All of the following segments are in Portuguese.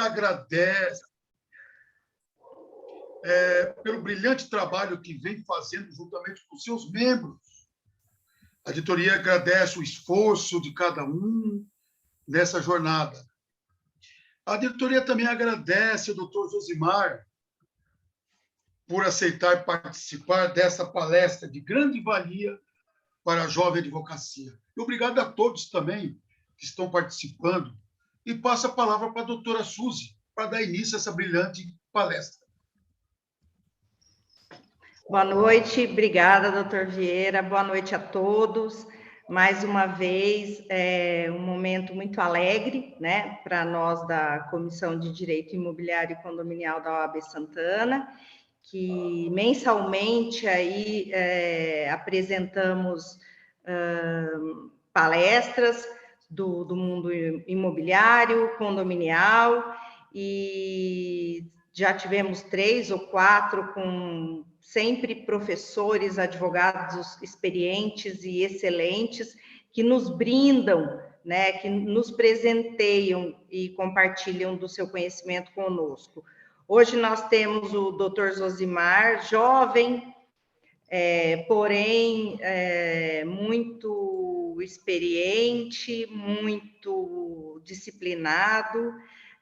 agradece pelo brilhante trabalho que vem fazendo juntamente com seus membros. A diretoria agradece o esforço de cada um nessa jornada. A diretoria também agradece ao Dr. Josimar por aceitar participar dessa palestra de grande valia para a jovem advocacia. E obrigado a todos também que estão participando. E passo a palavra para a doutora Suzy, para dar início a essa brilhante palestra. Boa noite, obrigada, doutor Vieira. Boa noite a todos. Mais uma vez, um momento muito alegre, né, para nós da Comissão de Direito Imobiliário e Condominial da OAB Santana, que mensalmente aí apresentamos palestras do mundo imobiliário, condominial, e já tivemos 3 ou 4 com sempre professores, advogados experientes e excelentes que nos brindam, né, que nos presenteiam e compartilham do seu conhecimento conosco. Hoje nós temos o Dr. Josimar, jovem, porém muito experiente, muito disciplinado.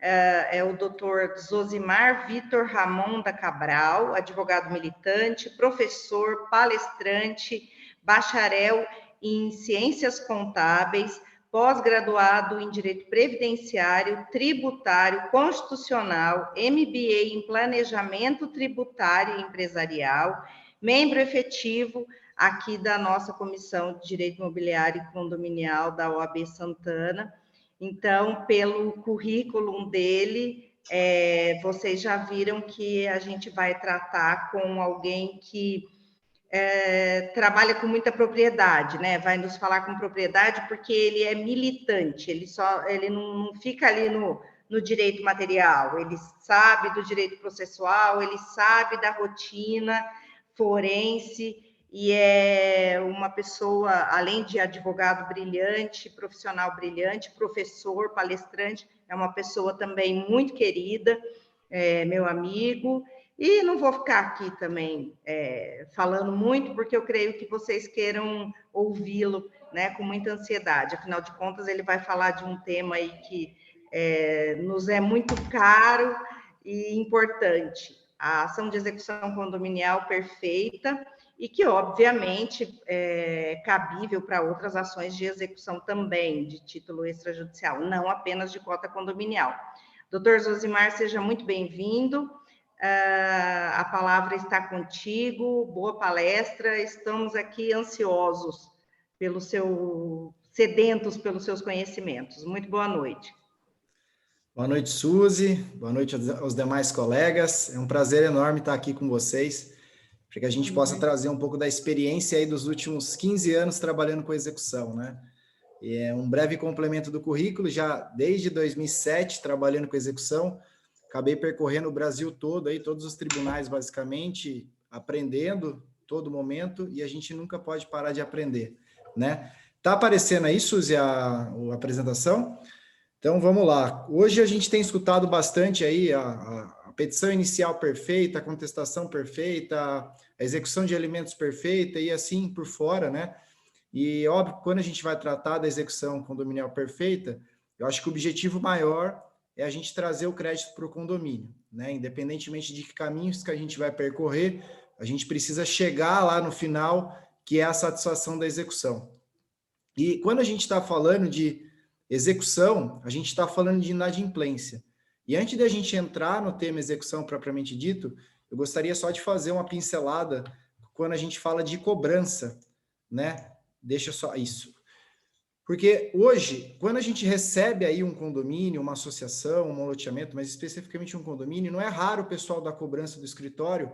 É o Dr. Josimar Vitor Ramon da Cabral, advogado militante, professor, palestrante, bacharel em Ciências Contábeis, pós-graduado em Direito Previdenciário, Tributário, Constitucional, MBA em Planejamento Tributário e Empresarial, membro efetivo aqui da nossa Comissão de Direito Imobiliário e Condominial da OAB Santana. Então, pelo currículo dele, vocês já viram que a gente vai tratar com alguém que trabalha com muita propriedade, né? Vai nos falar com propriedade porque ele é militante, ele não fica ali no direito material, ele sabe do direito processual, ele sabe da rotina forense, e é uma pessoa, além de advogado brilhante, profissional brilhante, professor, palestrante, é uma pessoa também muito querida, meu amigo. E não vou ficar aqui também falando muito, porque eu creio que vocês queiram ouvi-lo, né, com muita ansiedade. Afinal de contas, ele vai falar de um tema aí que nos é muito caro e importante. A ação de execução condominial perfeita, e que, obviamente, é cabível para outras ações de execução também, de título extrajudicial, não apenas de cota condominial. Doutor Josimar, seja muito bem-vindo. A palavra está contigo, boa palestra, estamos aqui ansiosos sedentos pelos seus conhecimentos. Muito boa noite. Boa noite, Suzy, boa noite aos demais colegas, é um prazer enorme estar aqui com vocês, para que a gente possa trazer um pouco da experiência aí dos últimos 15 anos trabalhando com execução, né? E é um breve complemento do currículo, já desde 2007 trabalhando com execução, acabei percorrendo o Brasil todo, aí, todos os tribunais, basicamente, aprendendo todo momento, e a gente nunca pode parar de aprender, né? Tá aparecendo aí, Suzy, a apresentação? Então, vamos lá. Hoje a gente tem escutado bastante aí a petição inicial perfeita, a contestação perfeita, a execução de alimentos perfeita e assim por fora, né? E, óbvio, quando a gente vai tratar da execução condominial perfeita, eu acho que o objetivo maior é a gente trazer o crédito para o condomínio, né? Independentemente de que caminhos que a gente vai percorrer, a gente precisa chegar lá no final, que é a satisfação da execução. E quando a gente está falando de execução, a gente está falando de inadimplência. E antes de a gente entrar no tema execução propriamente dito, eu gostaria só de fazer uma pincelada quando a gente fala de cobrança, né? Deixa só isso. Porque hoje, quando a gente recebe aí um condomínio, uma associação, um loteamento, mas especificamente um condomínio, não é raro o pessoal da cobrança do escritório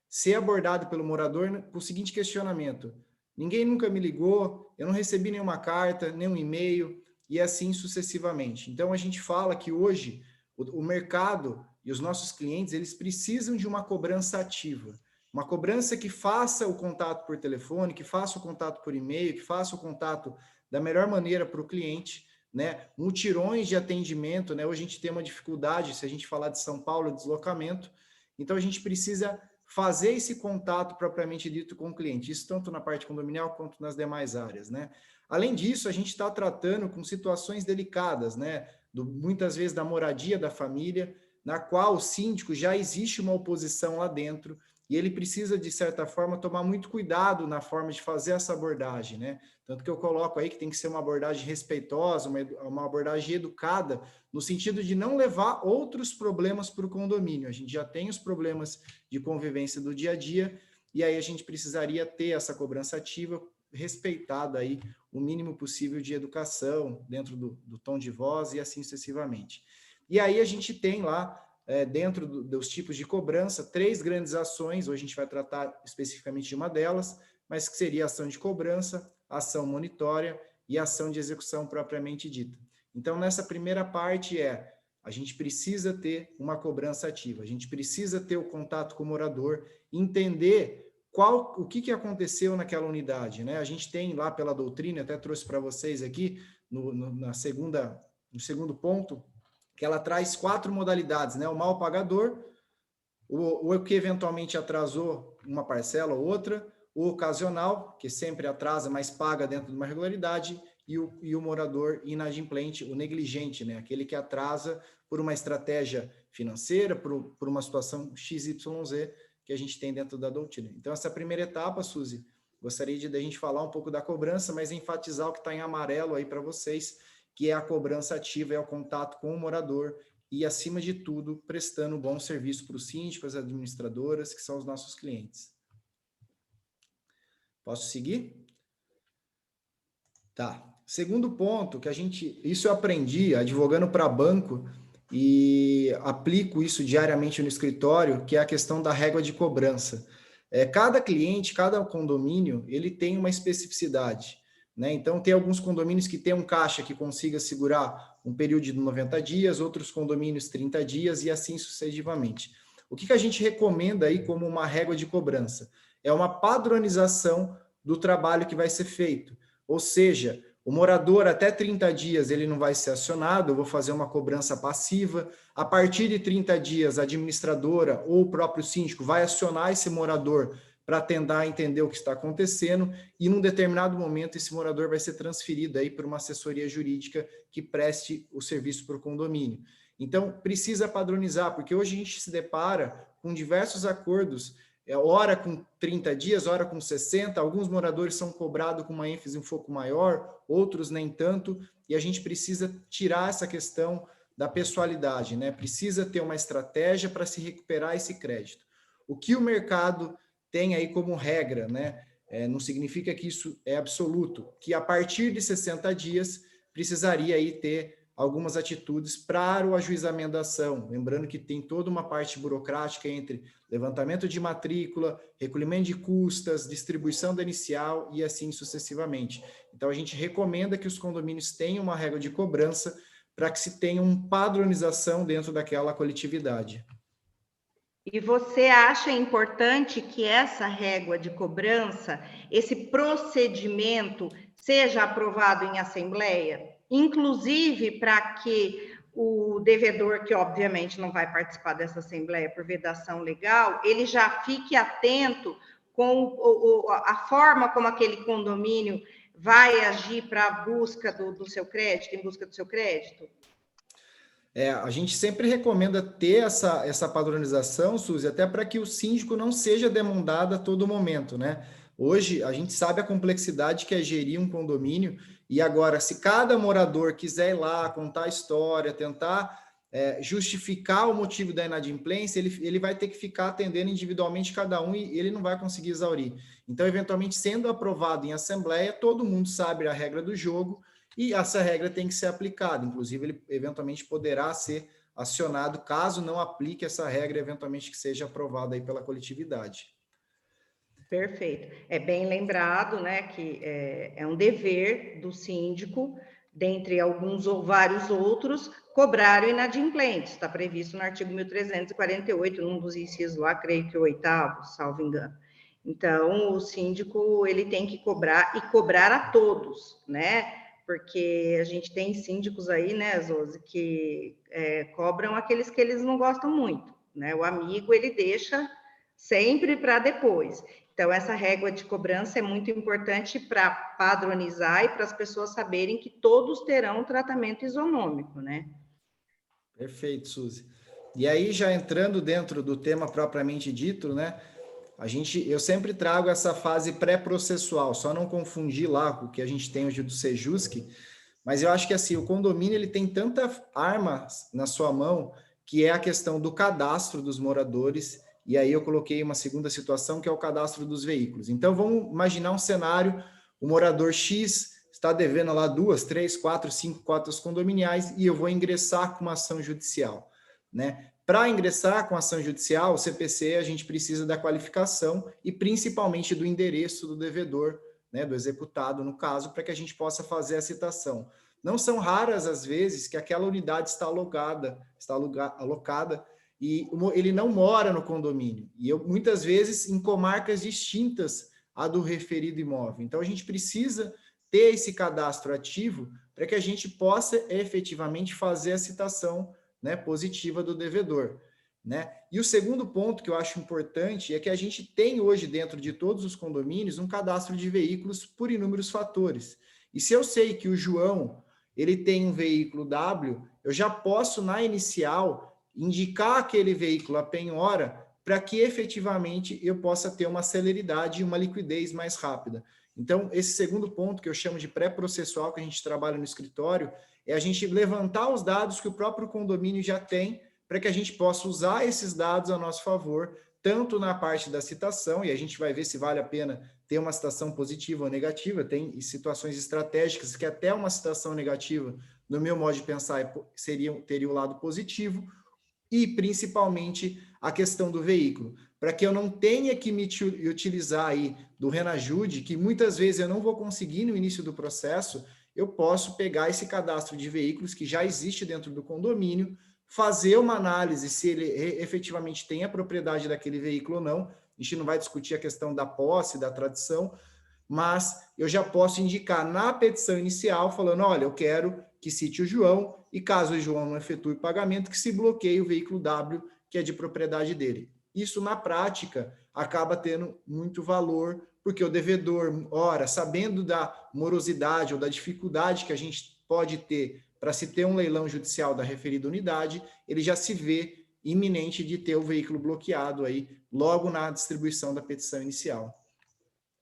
ser abordado pelo morador com o seguinte questionamento: ninguém nunca me ligou, eu não recebi nenhuma carta, nenhum e-mail, e assim sucessivamente. Então, a gente fala que hoje o mercado e os nossos clientes, eles precisam de uma cobrança ativa. Uma cobrança que faça o contato por telefone, que faça o contato por e-mail, que faça o contato da melhor maneira para o cliente, né? Mutirões de atendimento, né? Hoje a gente tem uma dificuldade, se a gente falar de São Paulo, deslocamento, então a gente precisa fazer esse contato propriamente dito com o cliente, isso tanto na parte condominial quanto nas demais áreas, né? Além disso, a gente está tratando com situações delicadas, né? Muitas vezes da moradia da família, na qual o síndico já existe uma oposição lá dentro, e ele precisa, de certa forma, tomar muito cuidado na forma de fazer essa abordagem, né? Tanto que eu coloco aí que tem que ser uma abordagem respeitosa, uma abordagem educada, no sentido de não levar outros problemas para o condomínio. A gente já tem os problemas de convivência do dia a dia, e aí a gente precisaria ter essa cobrança ativa, respeitada aí o mínimo possível de educação, dentro do tom de voz e assim sucessivamente. E aí a gente tem lá, dentro dos tipos de cobrança, 3 grandes ações, hoje a gente vai tratar especificamente de uma delas, mas que seria a ação de cobrança, a ação monitória e a ação de execução propriamente dita. Então, nessa primeira parte a gente precisa ter uma cobrança ativa, a gente precisa ter o contato com o morador, entender o que aconteceu naquela unidade, né? A gente tem lá pela doutrina, até trouxe para vocês aqui, no segundo ponto, que ela traz 4 modalidades, né? O mal pagador, o que eventualmente atrasou uma parcela ou outra, o ocasional, que sempre atrasa, mas paga dentro de uma regularidade, e o morador inadimplente, o negligente, né? Aquele que atrasa por uma estratégia financeira, por uma situação XYZ que a gente tem dentro da doutrina. Então, essa primeira etapa, Suzy, gostaria de a gente falar um pouco da cobrança, mas enfatizar o que está em amarelo aí para vocês, que é a cobrança ativa, é o contato com o morador e, acima de tudo, prestando um bom serviço para os síndicos, as administradoras, que são os nossos clientes. Posso seguir? Tá. Segundo ponto, isso eu aprendi advogando para banco e aplico isso diariamente no escritório, que é a questão da régua de cobrança. Cada cliente, cada condomínio, ele tem uma especificidade, né? Então, tem alguns condomínios que tem um caixa que consiga segurar um período de 90 dias, outros condomínios 30 dias e assim sucessivamente. O que a gente recomenda aí como uma régua de cobrança? É uma padronização do trabalho que vai ser feito. Ou seja, o morador até 30 dias ele não vai ser acionado, eu vou fazer uma cobrança passiva. A partir de 30 dias, a administradora ou o próprio síndico vai acionar esse morador para tentar entender o que está acontecendo, e num determinado momento esse morador vai ser transferido aí para uma assessoria jurídica que preste o serviço para o condomínio. Então, precisa padronizar, porque hoje a gente se depara com diversos acordos, hora com 30 dias, hora com 60, alguns moradores são cobrados com uma ênfase um pouco maior, outros nem tanto, e a gente precisa tirar essa questão da pessoalidade, né? Precisa ter uma estratégia para se recuperar esse crédito. O que o mercado tem aí como regra, né? Não significa que isso é absoluto, que a partir de 60 dias precisaria aí ter algumas atitudes para o ajuizamento da ação. Lembrando que tem toda uma parte burocrática entre levantamento de matrícula, recolhimento de custas, distribuição da inicial e assim sucessivamente. Então, a gente recomenda que os condomínios tenham uma regra de cobrança para que se tenha uma padronização dentro daquela coletividade. E você acha importante que essa régua de cobrança, esse procedimento, seja aprovado em assembleia? Inclusive para que o devedor, que obviamente não vai participar dessa assembleia por vedação legal, ele já fique atento com a forma como aquele condomínio vai agir para a busca do seu crédito, em busca do seu crédito? A gente sempre recomenda ter essa padronização, Suzy, até para que o síndico não seja demandado a todo momento, né? Hoje, a gente sabe a complexidade que é gerir um condomínio, e agora, se cada morador quiser ir lá, contar a história, tentar justificar o motivo da inadimplência, ele vai ter que ficar atendendo individualmente cada um e ele não vai conseguir exaurir. Então, eventualmente, sendo aprovado em assembleia, todo mundo sabe a regra do jogo, e essa regra tem que ser aplicada. Inclusive, ele eventualmente poderá ser acionado caso não aplique essa regra, eventualmente que seja aprovada aí pela coletividade. Perfeito. É bem lembrado, né, que é um dever do síndico, dentre alguns ou vários outros, cobrar o inadimplente. Está previsto no artigo 1348, num dos incisos lá, creio que o 8º, salvo engano. Então, o síndico ele tem que cobrar, e cobrar a todos, né? Porque a gente tem síndicos aí, né, Zosi, que cobram aqueles que eles não gostam muito, né? O amigo, ele deixa sempre para depois. Então, essa régua de cobrança é muito importante para padronizar e para as pessoas saberem que todos terão tratamento isonômico, né? Perfeito, Suzy. E aí, já entrando dentro do tema propriamente dito, né? Eu sempre trago essa fase pré-processual, só não confundir lá com o que a gente tem hoje do Sejusc, mas eu acho que assim, o condomínio ele tem tanta arma na sua mão, que é a questão do cadastro dos moradores, e aí eu coloquei uma segunda situação, que é o cadastro dos veículos. Então, vamos imaginar um cenário, o morador X está devendo lá 2, 3, 4, 5 cotas condominiais, e eu vou ingressar com uma ação judicial, né? Para ingressar com ação judicial, o CPC, a gente precisa da qualificação e principalmente do endereço do devedor, né, do executado, no caso, para que a gente possa fazer a citação. Não são raras as vezes que aquela unidade está alocada e ele não mora no condomínio. E muitas vezes em comarcas distintas à do referido imóvel. Então, a gente precisa ter esse cadastro ativo para que a gente possa efetivamente fazer a citação, né, positiva do devedor, né? E o segundo ponto que eu acho importante é que a gente tem hoje dentro de todos os condomínios um cadastro de veículos por inúmeros fatores. E se eu sei que o João ele tem um veículo W, eu já posso na inicial indicar aquele veículo a penhora para que efetivamente eu possa ter uma celeridade e uma liquidez mais rápida. Então, esse segundo ponto que eu chamo de pré-processual que a gente trabalha no escritório é a gente levantar os dados que o próprio condomínio já tem para que a gente possa usar esses dados a nosso favor, tanto na parte da citação, e a gente vai ver se vale a pena ter uma citação positiva ou negativa, tem situações estratégicas que até uma citação negativa, no meu modo de pensar, teria o lado positivo, e principalmente a questão do veículo, para que eu não tenha que me utilizar aí do Renajude, que muitas vezes eu não vou conseguir no início do processo, eu posso pegar esse cadastro de veículos que já existe dentro do condomínio, fazer uma análise se ele efetivamente tem a propriedade daquele veículo ou não. A gente não vai discutir a questão da posse, da tradição, mas eu já posso indicar na petição inicial, falando, olha, eu quero que cite o João, e caso o João não efetue o pagamento, que se bloqueie o veículo W, que é de propriedade dele. Isso, na prática, acaba tendo muito valor, porque o devedor, ora, sabendo da morosidade ou da dificuldade que a gente pode ter para se ter um leilão judicial da referida unidade, ele já se vê iminente de ter o veículo bloqueado aí, logo na distribuição da petição inicial.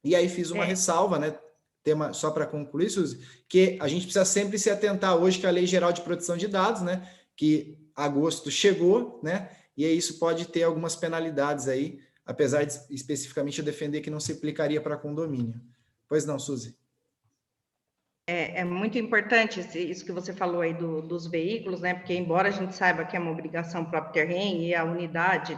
E aí fiz uma ressalva, né? Tema, só para concluir, Suzy, que a gente precisa sempre se atentar hoje que a Lei Geral de Proteção de Dados, né? Que agosto chegou, né? E aí isso pode ter algumas penalidades aí, apesar de especificamente eu defender que não se aplicaria para condomínio. Pois não, Suzy? É muito importante isso que você falou aí dos veículos, né? Porque embora a gente saiba que é uma obrigação própria terreno e a unidade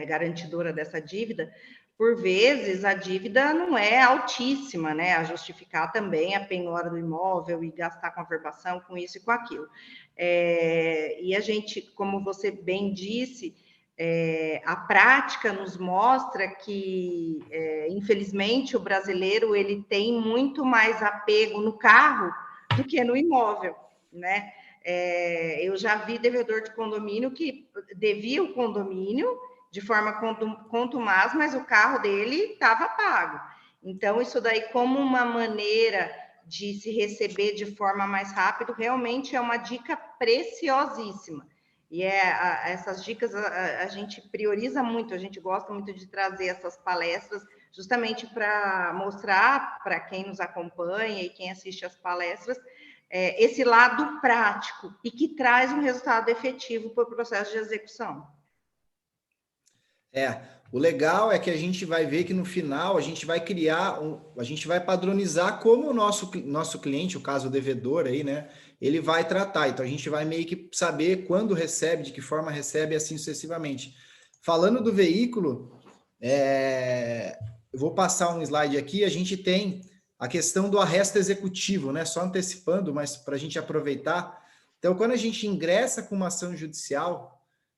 garantidora dessa dívida, por vezes a dívida não é altíssima, né? A justificar também a penhora do imóvel e gastar com averbação, com isso e com aquilo. E a gente, como você bem disse, a prática nos mostra que, infelizmente, o brasileiro ele tem muito mais apego no carro do que no imóvel, né? Eu já vi devedor de condomínio que devia o condomínio de forma contumaz, mas o carro dele estava pago. Então, isso daí, como uma maneira de se receber de forma mais rápida, realmente é uma dica preciosíssima. E essas dicas a gente prioriza muito, a gente gosta muito de trazer essas palestras justamente para mostrar para quem nos acompanha e quem assiste as palestras esse lado prático e que traz um resultado efetivo para o processo de execução. O legal é que a gente vai ver que no final a gente vai criar, a gente vai padronizar como o nosso cliente, o caso o devedor aí, né? Ele vai tratar. Então a gente vai meio que saber quando recebe, de que forma recebe, e assim sucessivamente. Falando do veículo, eu vou passar um slide aqui. A gente tem a questão do arresto executivo, né? Só antecipando, mas para a gente aproveitar. Então, quando a gente ingressa com uma ação judicial,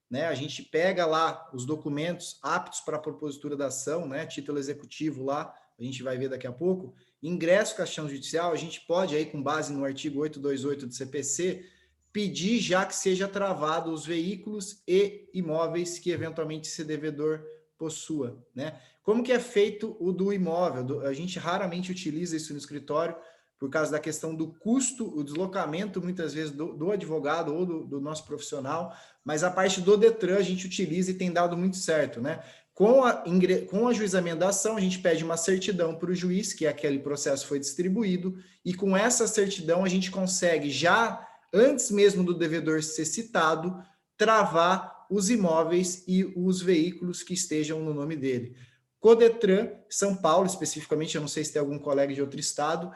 né, a gente pega lá os documentos aptos para a propositura da ação, né, título executivo lá, a gente vai ver daqui a pouco, ingresso com a ação judicial, a gente pode, aí com base no artigo 828 do CPC, pedir já que seja travado os veículos e imóveis que eventualmente esse devedor possua, né? Como que é feito o do imóvel? A gente raramente utiliza isso no escritório por causa da questão do custo, o deslocamento, muitas vezes, do advogado ou do nosso profissional, mas a parte do Detran a gente utiliza e tem dado muito certo, né? Com o ajuizamento da ação, a gente pede uma certidão para o juiz, que aquele processo foi distribuído, e com essa certidão a gente consegue, já antes mesmo do devedor ser citado, travar os imóveis e os veículos que estejam no nome dele. Codetran, São Paulo especificamente, eu não sei se tem algum colega de outro estado,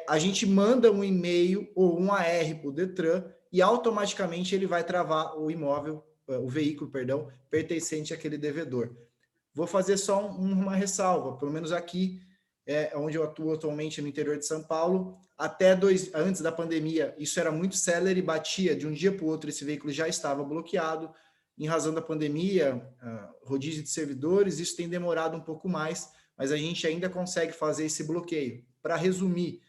a gente manda um e-mail ou um AR para o Detran e automaticamente ele vai travar o imóvel, o veículo, perdão, pertencente àquele devedor. Vou fazer só uma ressalva, pelo menos aqui, onde eu atuo atualmente no interior de São Paulo, antes da pandemia, isso era muito célere, batia de um dia para o outro, esse veículo já estava bloqueado. Em razão da pandemia, rodízio de servidores, isso tem demorado um pouco mais, mas a gente ainda consegue fazer esse bloqueio. Para resumir,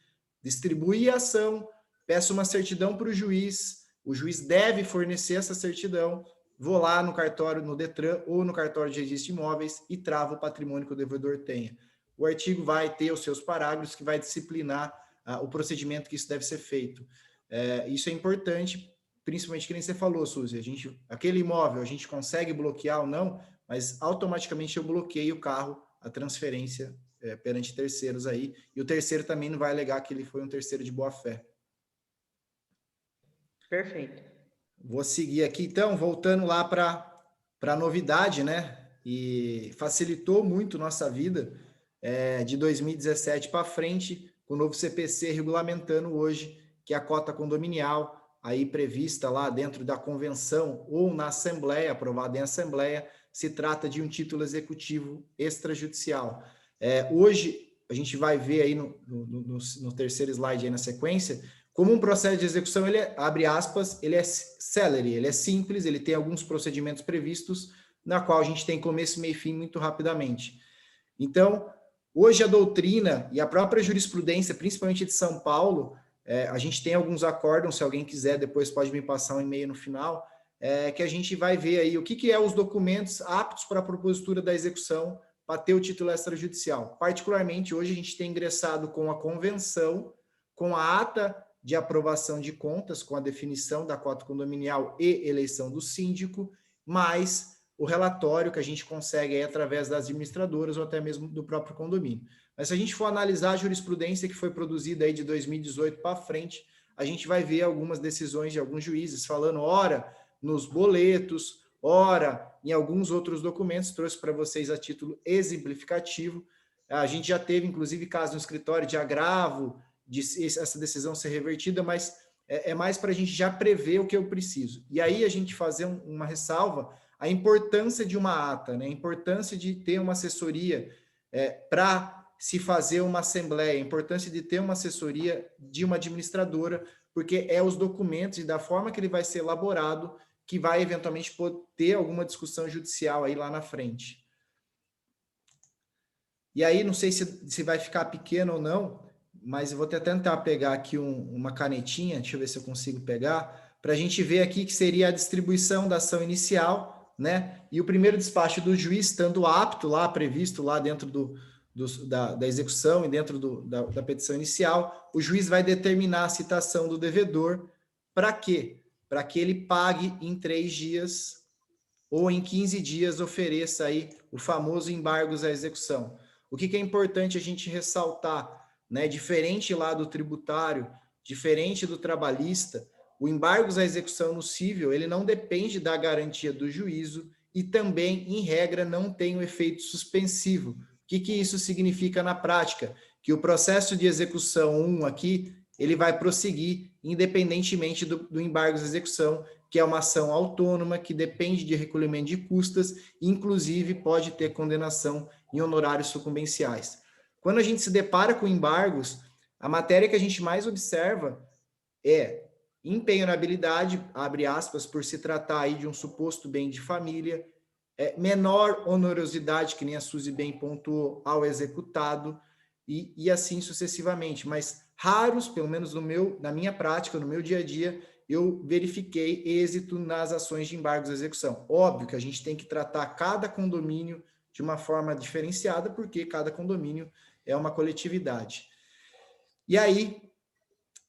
distribui a ação, peço uma certidão para o juiz deve fornecer essa certidão, vou lá no cartório, no Detran ou no cartório de registro de imóveis e travo o patrimônio que o devedor tenha. O artigo vai ter os seus parágrafos que vai disciplinar o procedimento que isso deve ser feito. Isso é importante, principalmente que nem você falou, Suzy, aquele imóvel a gente consegue bloquear ou não, mas automaticamente eu bloqueio o carro, a transferência perante terceiros aí, e o terceiro também não vai alegar que ele foi um terceiro de boa fé. Perfeito. Vou seguir aqui, então, voltando lá para a novidade, né? E facilitou muito nossa vida de 2017 para frente, com o novo CPC regulamentando hoje que a cota condominial, aí prevista lá dentro da convenção ou na Assembleia, aprovada em Assembleia, se trata de um título executivo extrajudicial. Hoje, a gente vai ver aí no terceiro slide aí na sequência, como um processo de execução, abre aspas, ele é célere, ele é simples, ele tem alguns procedimentos previstos, na qual a gente tem começo, meio e fim muito rapidamente. Então, hoje a doutrina e a própria jurisprudência, principalmente de São Paulo, a gente tem alguns acórdãos, se alguém quiser, depois pode me passar um e-mail no final, que a gente vai ver aí o que é os documentos aptos para a propositura da execução para ter o título extrajudicial. Particularmente, hoje a gente tem ingressado com a convenção, com a ata de aprovação de contas, com a definição da cota condominial e eleição do síndico, mais o relatório que a gente consegue aí através das administradoras ou até mesmo do próprio condomínio. Mas se a gente for analisar a jurisprudência que foi produzida aí de 2018 para frente, a gente vai ver algumas decisões de alguns juízes falando, ora, nos boletos, ora, em alguns outros documentos, trouxe para vocês a título exemplificativo. A gente já teve, inclusive, caso no escritório de agravo, de essa decisão ser revertida, mas é mais para a gente já prever o que eu preciso. E aí a gente fazer uma ressalva, a importância de uma ata, né? A importância de ter uma assessoria para se fazer uma assembleia, a importância de ter uma assessoria de uma administradora, porque é os documentos e da forma que ele vai ser elaborado que vai eventualmente poder ter alguma discussão judicial aí lá na frente. E aí, não sei se vai ficar pequeno ou não, mas eu vou tentar pegar aqui uma canetinha, deixa eu ver se eu consigo pegar, para a gente ver aqui que seria a distribuição da ação inicial, né? E o primeiro despacho do juiz, estando apto lá, previsto lá dentro da execução e dentro da petição inicial, o juiz vai determinar a citação do devedor. Para quê? Para que ele pague em 3 dias ou em 15 dias ofereça aí o famoso embargos à execução. O que é importante a gente ressaltar, né? Diferente lá do tributário, diferente do trabalhista, o embargos à execução no cível, ele não depende da garantia do juízo e também, em regra, não tem o efeito suspensivo. O que isso significa na prática? Que o processo de execução 1 aqui, ele vai prosseguir independentemente do embargos à execução, que é uma ação autônoma, que depende de recolhimento de custas, e inclusive pode ter condenação em honorários sucumbenciais. Quando a gente se depara com embargos, a matéria que a gente mais observa é impenhorabilidade, abre aspas, por se tratar aí de um suposto bem de família, menor onerosidade, que nem a Suzy bem pontuou, ao executado, e assim sucessivamente, mas raros, pelo menos na minha prática, no meu dia a dia, eu verifiquei êxito nas ações de embargos de execução. Óbvio que a gente tem que tratar cada condomínio de uma forma diferenciada, porque cada condomínio é uma coletividade. E aí,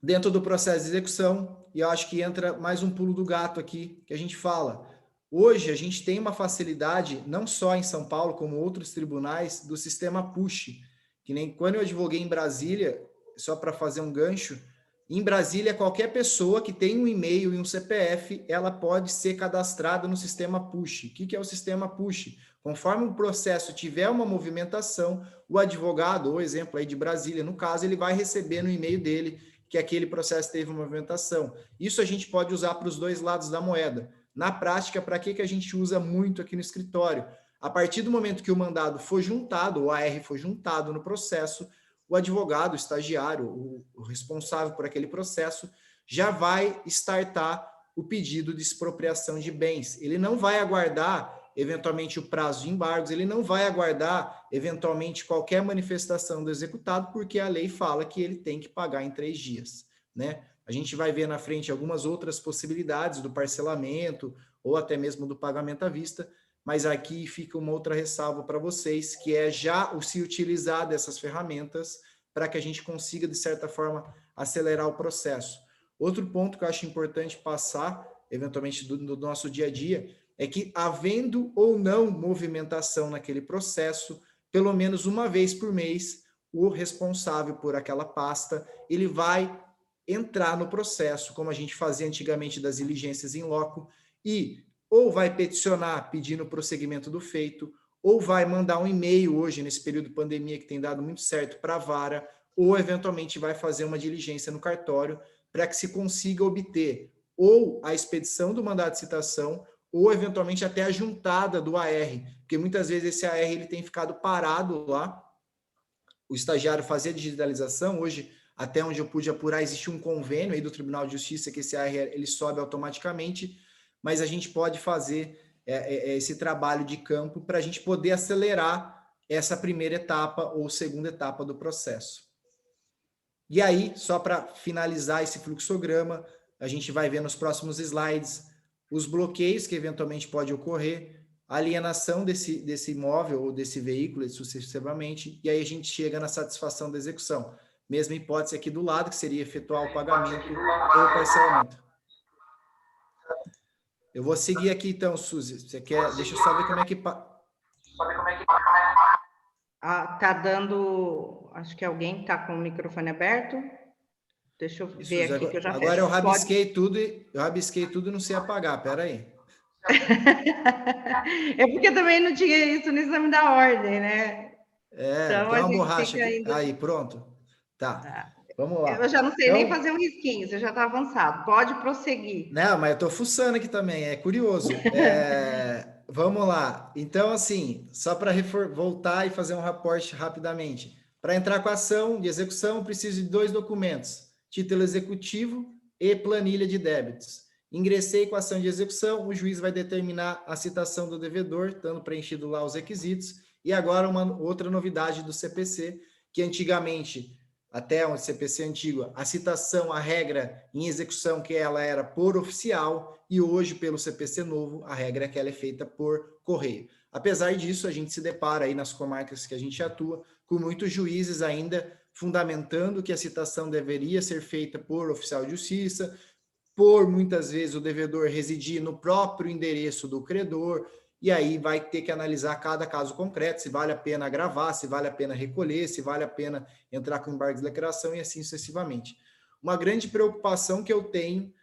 dentro do processo de execução, e eu acho que entra mais um pulo do gato aqui, que a gente fala. Hoje, a gente tem uma facilidade, não só em São Paulo, como outros tribunais, do sistema PUSH, que nem quando eu advoguei em Brasília, só para fazer um gancho, em Brasília, qualquer pessoa que tem um e-mail e um CPF, ela pode ser cadastrada no sistema PUSH. O que é o sistema PUSH? Conforme o processo tiver uma movimentação, o advogado, ou exemplo aí de Brasília, no caso, ele vai receber no e-mail dele que aquele processo teve uma movimentação. Isso a gente pode usar para os dois lados da moeda. Na prática, para que a gente usa muito aqui no escritório? A partir do momento que o mandado for juntado, o AR for juntado no processo, o advogado, o estagiário, o responsável por aquele processo, já vai startar o pedido de expropriação de bens. Ele não vai aguardar, eventualmente, o prazo de embargos, ele não vai aguardar, eventualmente, qualquer manifestação do executado, porque a lei fala que ele tem que pagar em 3 dias, né? A gente vai ver na frente algumas outras possibilidades do parcelamento ou até mesmo do pagamento à vista, mas aqui fica uma outra ressalva para vocês, que é já o se utilizar dessas ferramentas para que a gente consiga, de certa forma, acelerar o processo. Outro ponto que eu acho importante passar, eventualmente, do nosso dia a dia, é que, havendo ou não movimentação naquele processo, pelo menos uma vez por mês, o responsável por aquela pasta, ele vai entrar no processo, como a gente fazia antigamente das diligências em loco, e ou vai peticionar pedindo o prosseguimento do feito, ou vai mandar um e-mail hoje, nesse período de pandemia que tem dado muito certo para a vara, ou eventualmente vai fazer uma diligência no cartório para que se consiga obter ou a expedição do mandado de citação, ou eventualmente até a juntada do AR, porque muitas vezes esse AR ele tem ficado parado lá, o estagiário fazia a digitalização, hoje, até onde eu pude apurar, existe um convênio aí do Tribunal de Justiça que esse AR ele sobe automaticamente, mas a gente pode fazer esse trabalho de campo para a gente poder acelerar essa primeira etapa ou segunda etapa do processo. E aí, só para finalizar esse fluxograma, a gente vai ver nos próximos slides os bloqueios que eventualmente pode ocorrer, a alienação desse imóvel ou desse veículo sucessivamente, e aí a gente chega na satisfação da execução. Mesma hipótese aqui do lado, que seria efetuar o pagamento ou o parcelamento. Eu vou seguir aqui então, Suzy. Você quer? Deixa eu só ver como é que... Tá dando... Acho que alguém está com o microfone aberto. Deixa eu ver aqui agora, que eu já agora fecho. eu rabisquei tudo e não sei apagar. Espera aí. É porque também não tinha isso no exame da ordem, né? Então tem uma borracha aqui. Ainda... Aí, pronto. Tá. Vamos lá. Eu já não sei nem fazer um risquinho, você já está avançado. Pode prosseguir. Não, mas eu estou fuçando aqui também, é curioso. Vamos lá. Então, assim, só para voltar e fazer um raporte rapidamente. Para entrar com a ação de execução, preciso de 2 documentos: título executivo e planilha de débitos. Ingressei com a ação de execução, o juiz vai determinar a citação do devedor, estando preenchido lá os requisitos. E agora uma outra novidade do CPC, que antigamente, até o CPC antigo, a citação, a regra em execução que ela era por oficial, e hoje, pelo CPC novo, a regra é que ela é feita por correio. Apesar disso, a gente se depara aí nas comarcas que a gente atua, com muitos juízes ainda fundamentando que a citação deveria ser feita por oficial de justiça, por muitas vezes o devedor residir no próprio endereço do credor, e aí vai ter que analisar cada caso concreto, se vale a pena agravar, se vale a pena recolher, se vale a pena entrar com embargo de declaração e assim sucessivamente. Uma grande preocupação que eu tenho,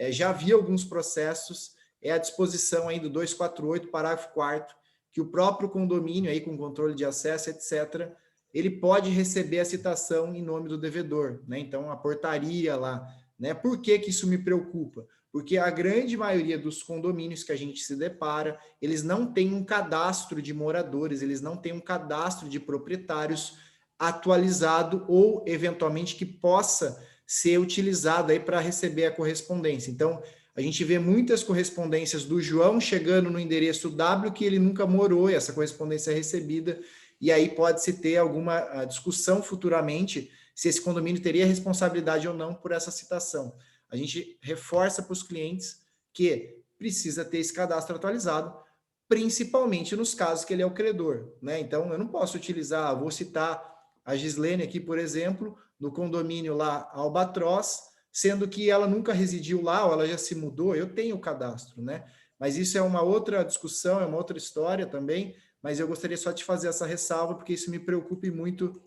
já vi alguns processos, é a disposição aí do 248, parágrafo 4º, que o próprio condomínio, aí com controle de acesso, etc., ele pode receber a citação em nome do devedor, né? Então, a portaria lá, né? Por que isso me preocupa? Porque a grande maioria dos condomínios que a gente se depara, eles não têm um cadastro de moradores, eles não têm um cadastro de proprietários atualizado ou, eventualmente, que possa ser utilizado aí para receber a correspondência. Então, a gente vê muitas correspondências do João chegando no endereço W que ele nunca morou, e essa correspondência é recebida, e aí pode-se ter alguma discussão futuramente se esse condomínio teria responsabilidade ou não por essa citação. A gente reforça para os clientes que precisa ter esse cadastro atualizado, principalmente nos casos que ele é o credor, né? Então, eu não posso utilizar, vou citar a Gislene aqui, por exemplo, no condomínio lá Albatroz, sendo que ela nunca residiu lá, ou ela já se mudou, eu tenho o cadastro, né? Mas isso é uma outra discussão, é uma outra história também, mas eu gostaria só de fazer essa ressalva, porque isso me preocupa muito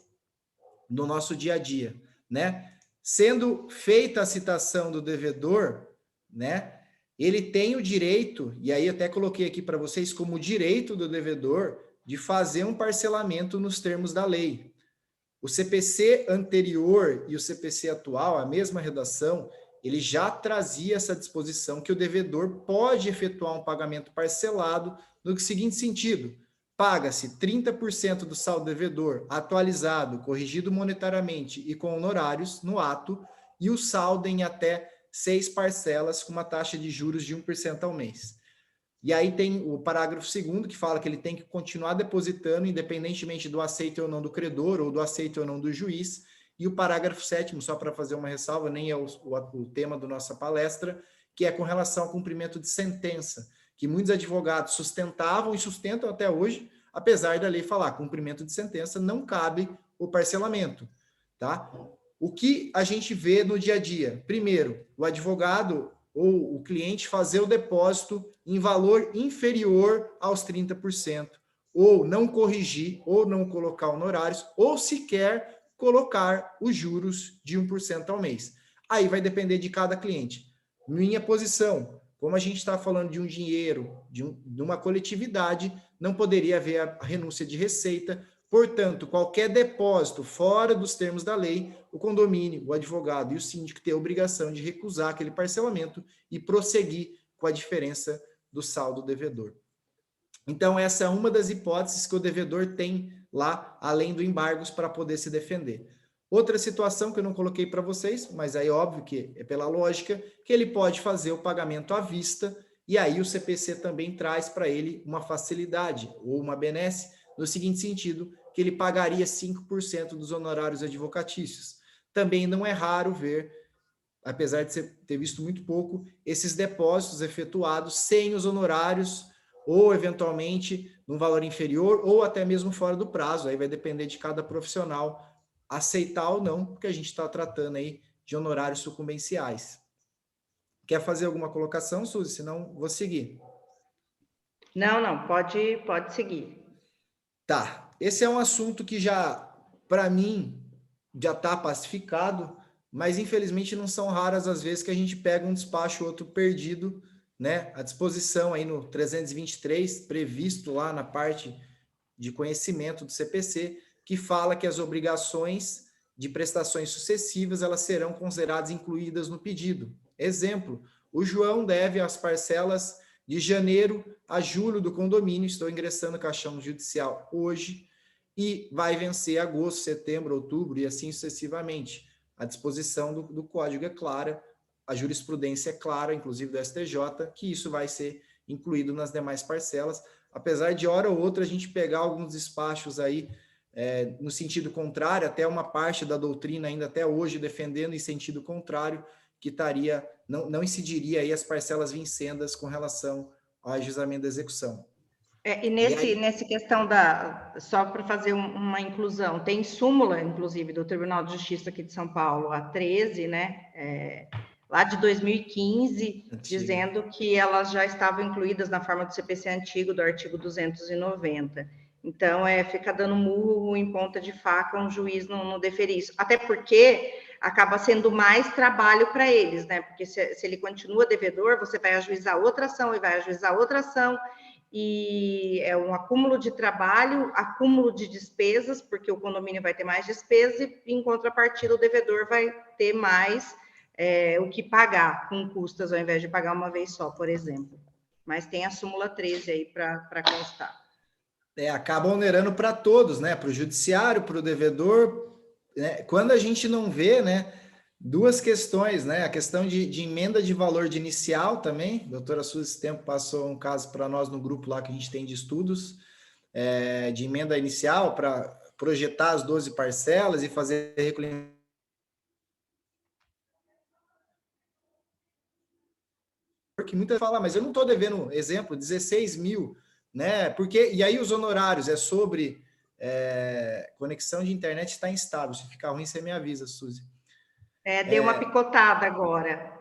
no nosso dia a dia, né? Sendo feita a citação do devedor, né? Ele tem o direito, e aí até coloquei aqui para vocês como direito do devedor de fazer um parcelamento nos termos da lei. O CPC anterior e o CPC atual, a mesma redação, ele já trazia essa disposição que o devedor pode efetuar um pagamento parcelado no seguinte sentido: paga-se 30% do saldo devedor atualizado, corrigido monetariamente e com honorários no ato, e o saldo em até 6 parcelas com uma taxa de juros de 1% ao mês. E aí tem o parágrafo 2º, que fala que ele tem que continuar depositando, independentemente do aceito ou não do credor, ou do aceito ou não do juiz. E o parágrafo 7º, só para fazer uma ressalva, nem é o tema da nossa palestra, que é com relação ao cumprimento de sentença, que muitos advogados sustentavam e sustentam até hoje, apesar da lei falar cumprimento de sentença, não cabe o parcelamento, tá? O que a gente vê no dia a dia? Primeiro, o advogado ou o cliente fazer o depósito em valor inferior aos 30%, ou não corrigir, ou não colocar honorários, ou sequer colocar os juros de 1% ao mês. Aí vai depender de cada cliente. Minha posição, como a gente está falando de um dinheiro, de uma coletividade, não poderia haver a renúncia de receita. Portanto, qualquer depósito fora dos termos da lei, o condomínio, o advogado e o síndico têm a obrigação de recusar aquele parcelamento e prosseguir com a diferença do saldo devedor. Então, essa é uma das hipóteses que o devedor tem lá, além do embargos, para poder se defender. Outra situação que eu não coloquei para vocês, mas aí óbvio que é pela lógica, que ele pode fazer o pagamento à vista, e aí o CPC também traz para ele uma facilidade, ou uma benesse, no seguinte sentido, que ele pagaria 5% dos honorários advocatícios. Também não é raro ver, apesar de ter visto muito pouco, esses depósitos efetuados sem os honorários, ou eventualmente num valor inferior, ou até mesmo fora do prazo. Aí vai depender de cada profissional aceitar ou não, porque a gente está tratando aí de honorários sucumbenciais. Quer fazer alguma colocação, Suzy? Senão, vou seguir. Não, pode seguir. Tá, esse é um assunto que já, para mim, já está pacificado, mas infelizmente não são raras as vezes que a gente pega um despacho ou outro perdido, né? A disposição aí no 323, previsto lá na parte de conhecimento do CPC, que fala que as obrigações de prestações sucessivas, elas serão consideradas incluídas no pedido. Exemplo, o João deve as parcelas de janeiro a julho do condomínio, estou ingressando no caixão judicial hoje, e vai vencer agosto, setembro, outubro e assim sucessivamente. A disposição do código é clara, a jurisprudência é clara, inclusive do STJ, que isso vai ser incluído nas demais parcelas, apesar de hora ou outra a gente pegar alguns despachos aí no sentido contrário, até uma parte da doutrina ainda até hoje defendendo em sentido contrário, que estaria, não incidiria aí as parcelas vincendas com relação ao ajuizamento da execução. Nessa questão só para fazer uma inclusão, tem súmula, inclusive, do Tribunal de Justiça aqui de São Paulo, a 13, né, lá de 2015, dizendo que elas já estavam incluídas na forma do CPC antigo, do artigo 290. Então, fica dando murro em ponta de faca um juiz não deferir isso. Até porque acaba sendo mais trabalho para eles, né? Porque se ele continua devedor, você vai ajuizar outra ação e vai ajuizar outra ação, e é um acúmulo de trabalho, acúmulo de despesas, porque o condomínio vai ter mais despesas e, em contrapartida, o devedor vai ter mais o que pagar com custas, ao invés de pagar uma vez só, por exemplo. Mas tem a súmula 13 aí para constar. Acaba onerando para todos, né? Para o judiciário, para o devedor. Né? Quando a gente não vê, né? Duas questões, né? A questão de emenda de valor de inicial também. A doutora Suzy, esse tempo, passou um caso para nós no grupo lá que a gente tem de estudos. de emenda inicial para projetar as 12 parcelas e fazer recolhimento. Porque muita fala, mas eu não estou devendo, exemplo, 16 mil, né? Porque, e aí os honorários é sobre conexão de internet está instável. Se ficar ruim, você me avisa, Suzy. Deu uma picotada agora.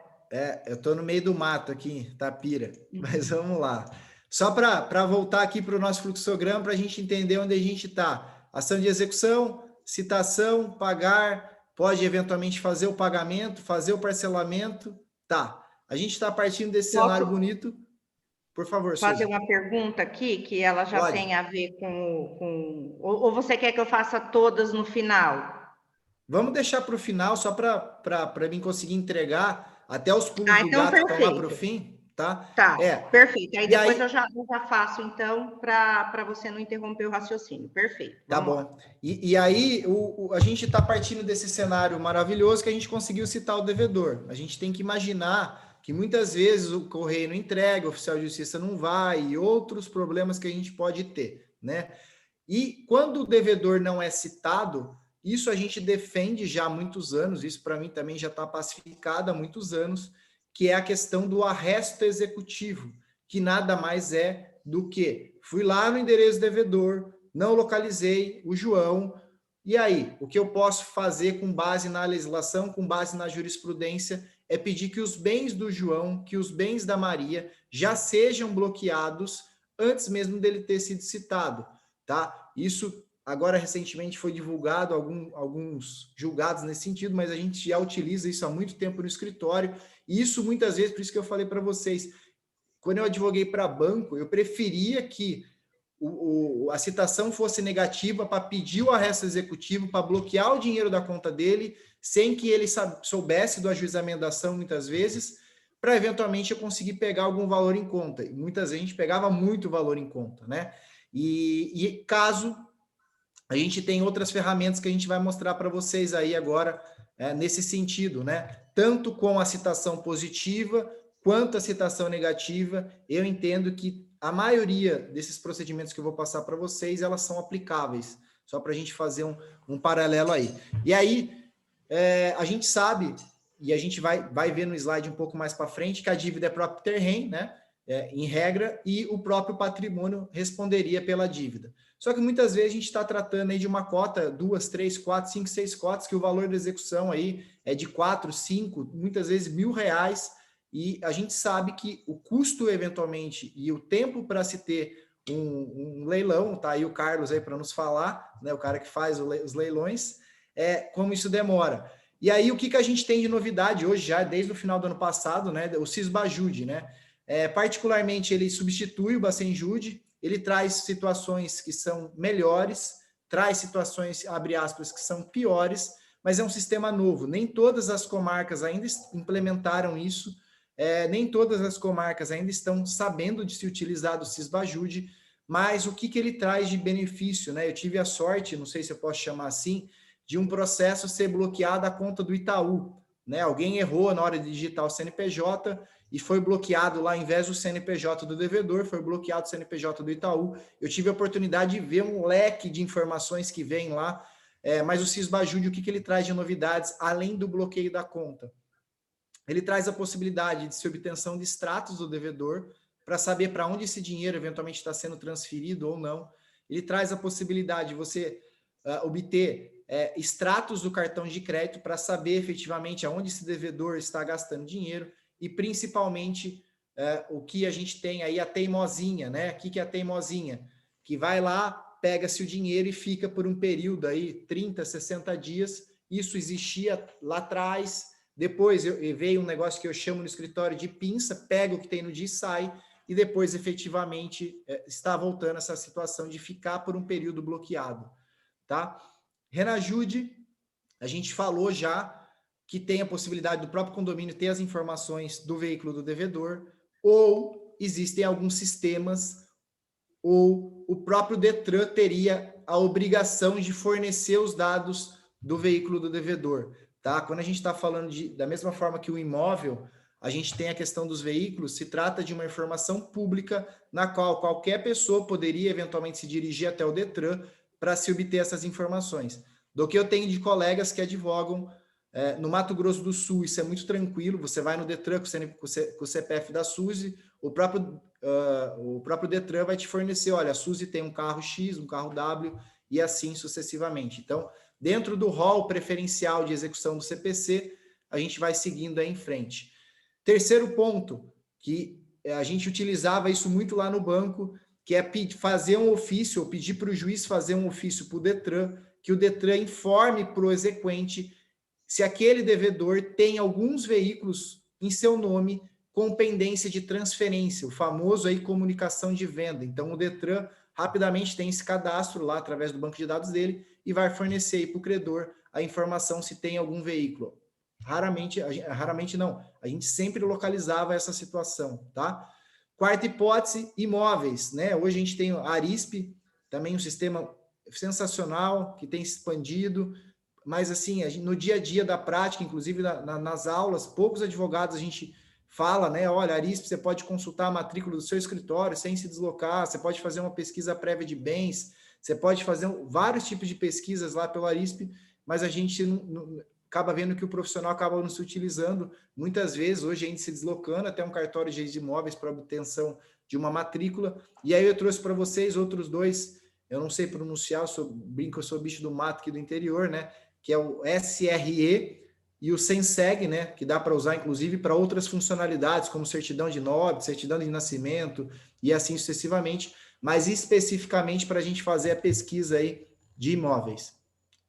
Eu estou no meio do mato aqui, Tapira, mas vamos lá. Só para voltar aqui para o nosso fluxograma, para a gente entender onde a gente está. Ação de execução, citação, pagar, pode eventualmente fazer o pagamento, fazer o parcelamento, tá. A gente está partindo desse cenário bonito. Por favor, fazer Suzy. uma pergunta aqui, que ela já Pode. tem a ver com... Ou você quer que eu faça todas no final? Vamos deixar para o final, só para mim conseguir entregar até os pulos do então gato perfeito. estão lá para o fim, tá? Tá, perfeito. Aí depois aí... eu já faço, então, para você não interromper o raciocínio. Perfeito. Tá bom. E aí, a gente está partindo desse cenário maravilhoso que a gente conseguiu citar o devedor. A gente tem que imaginar que muitas vezes o correio não entrega, o oficial de justiça não vai, e outros problemas que a gente pode ter, né? E quando o devedor não é citado, isso a gente defende já há muitos anos, isso para mim também já está pacificado há muitos anos, que é a questão do arresto executivo, que nada mais é do que fui lá no endereço devedor, não localizei o João, e aí, o que eu posso fazer com base na legislação, com base na jurisprudência, é pedir que os bens do João, que os bens da Maria já sejam bloqueados antes mesmo dele ter sido citado, tá? Isso agora recentemente foi divulgado alguns julgados nesse sentido, mas a gente já utiliza isso há muito tempo no escritório, e isso muitas vezes, por isso que eu falei para vocês, quando eu advoguei para banco, eu preferia que a citação fosse negativa para pedir o arresto executivo, para bloquear o dinheiro da conta dele, sem que ele soubesse do ajuizamento da ação, muitas vezes, para eventualmente eu conseguir pegar algum valor em conta. E muitas vezes a gente pegava muito valor em conta, né? E caso a gente tem outras ferramentas que a gente vai mostrar para vocês aí agora, nesse sentido, né? Tanto com a citação positiva quanto a citação negativa, eu entendo que a maioria desses procedimentos que eu vou passar para vocês, elas são aplicáveis, só para a gente fazer um paralelo aí. E aí, a gente sabe, e a gente vai ver no slide um pouco mais para frente, que a dívida é próprio terreno, né? Em regra, e o próprio patrimônio responderia pela dívida. Só que muitas vezes a gente está tratando aí de uma cota, 2, 3, 4, 5, 6 cotas, que o valor da execução aí é de 4, 5, muitas vezes R$1.000, e a gente sabe que o custo, eventualmente, e o tempo para se ter um leilão, tá aí o Carlos aí para nos falar, né, o cara que faz os leilões, como isso demora. E aí, o que a gente tem de novidade hoje, já desde o final do ano passado, né, o Cisbajude, né? Particularmente, ele substitui o Bacenjude, ele traz situações que são melhores, traz situações, abre aspas, que são piores, mas é um sistema novo. Nem todas as comarcas ainda implementaram isso, nem todas as comarcas ainda estão sabendo de se utilizar do Cisbajude, mas o que ele traz de benefício, né? Eu tive a sorte, não sei se eu posso chamar assim, de um processo ser bloqueado a conta do Itaú, né? Alguém errou na hora de digitar o CNPJ e foi bloqueado lá, ao invés do CNPJ do devedor, foi bloqueado o CNPJ do Itaú. Eu tive a oportunidade de ver um leque de informações que vem lá, mas o Cisbajude, o que ele traz de novidades, além do bloqueio da conta? Ele traz a possibilidade de se obtenção de extratos do devedor para saber para onde esse dinheiro eventualmente está sendo transferido ou não. Ele traz a possibilidade de você obter extratos do cartão de crédito para saber efetivamente aonde esse devedor está gastando dinheiro e principalmente o que a gente tem aí, a teimosinha, né? O que é a teimosinha? Que vai lá, pega-se o dinheiro e fica por um período aí, 30, 60 dias. Isso existia lá atrás. Depois veio um negócio que eu chamo no escritório de pinça, pega o que tem no dia e sai, e depois efetivamente está voltando essa situação de ficar por um período bloqueado, tá? Renajude, a gente falou já que tem a possibilidade do próprio condomínio ter as informações do veículo do devedor, ou existem alguns sistemas, ou o próprio Detran teria a obrigação de fornecer os dados do veículo do devedor. Tá? Quando a gente está falando da mesma forma que o imóvel, a gente tem a questão dos veículos, se trata de uma informação pública na qual qualquer pessoa poderia eventualmente se dirigir até o Detran para se obter essas informações. Do que eu tenho de colegas que advogam no Mato Grosso do Sul, isso é muito tranquilo, você vai no Detran com o CPF da Suzy, o próprio Detran vai te fornecer, olha, a Suzy tem um carro X, um carro W, e assim sucessivamente. Então, dentro do rol preferencial de execução do CPC, a gente vai seguindo aí em frente. Terceiro ponto, que a gente utilizava isso muito lá no banco, que é fazer um ofício, ou pedir para o juiz fazer um ofício para o Detran, que o Detran informe para o exequente se aquele devedor tem alguns veículos em seu nome com pendência de transferência, o famoso aí comunicação de venda. Então, o Detran rapidamente tem esse cadastro lá através do banco de dados dele e vai fornecer aí para o credor a informação se tem algum veículo. Raramente não, a gente sempre localizava essa situação, tá? Quarta hipótese, imóveis, né? Hoje a gente tem a Arisp, também um sistema sensacional que tem expandido, mas assim, no dia a dia da prática, inclusive nas aulas, poucos advogados a gente fala, né? Olha, Arisp, você pode consultar a matrícula do seu escritório sem se deslocar, você pode fazer uma pesquisa prévia de bens, você pode fazer vários tipos de pesquisas lá pelo Arisp, mas a gente não acaba vendo que o profissional acaba não se utilizando, muitas vezes, hoje a gente se deslocando até um cartório de imóveis para obtenção de uma matrícula, e aí eu trouxe para vocês outros dois, eu não sei pronunciar, brinco, eu sou bicho do mato aqui do interior, né, que é o SRE e o Senseg, né, que dá para usar, inclusive, para outras funcionalidades, como certidão de óbito, certidão de nascimento, e assim sucessivamente, mas especificamente para a gente fazer a pesquisa aí de imóveis.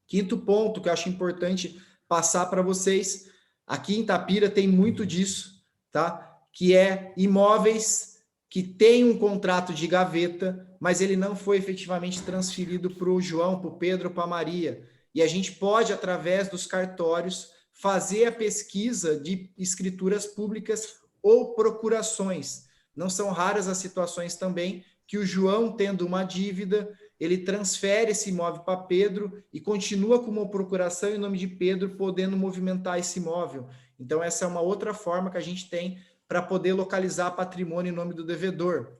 Quinto ponto que eu acho importante passar para vocês, aqui em Itapira tem muito disso, tá? Que é imóveis que tem um contrato de gaveta, mas ele não foi efetivamente transferido para o João, para o Pedro, para a Maria. E a gente pode, através dos cartórios, fazer a pesquisa de escrituras públicas ou procurações. Não são raras as situações também que o João, tendo uma dívida, ele transfere esse imóvel para Pedro e continua com uma procuração em nome de Pedro, podendo movimentar esse imóvel. Então, essa é uma outra forma que a gente tem para poder localizar patrimônio em nome do devedor.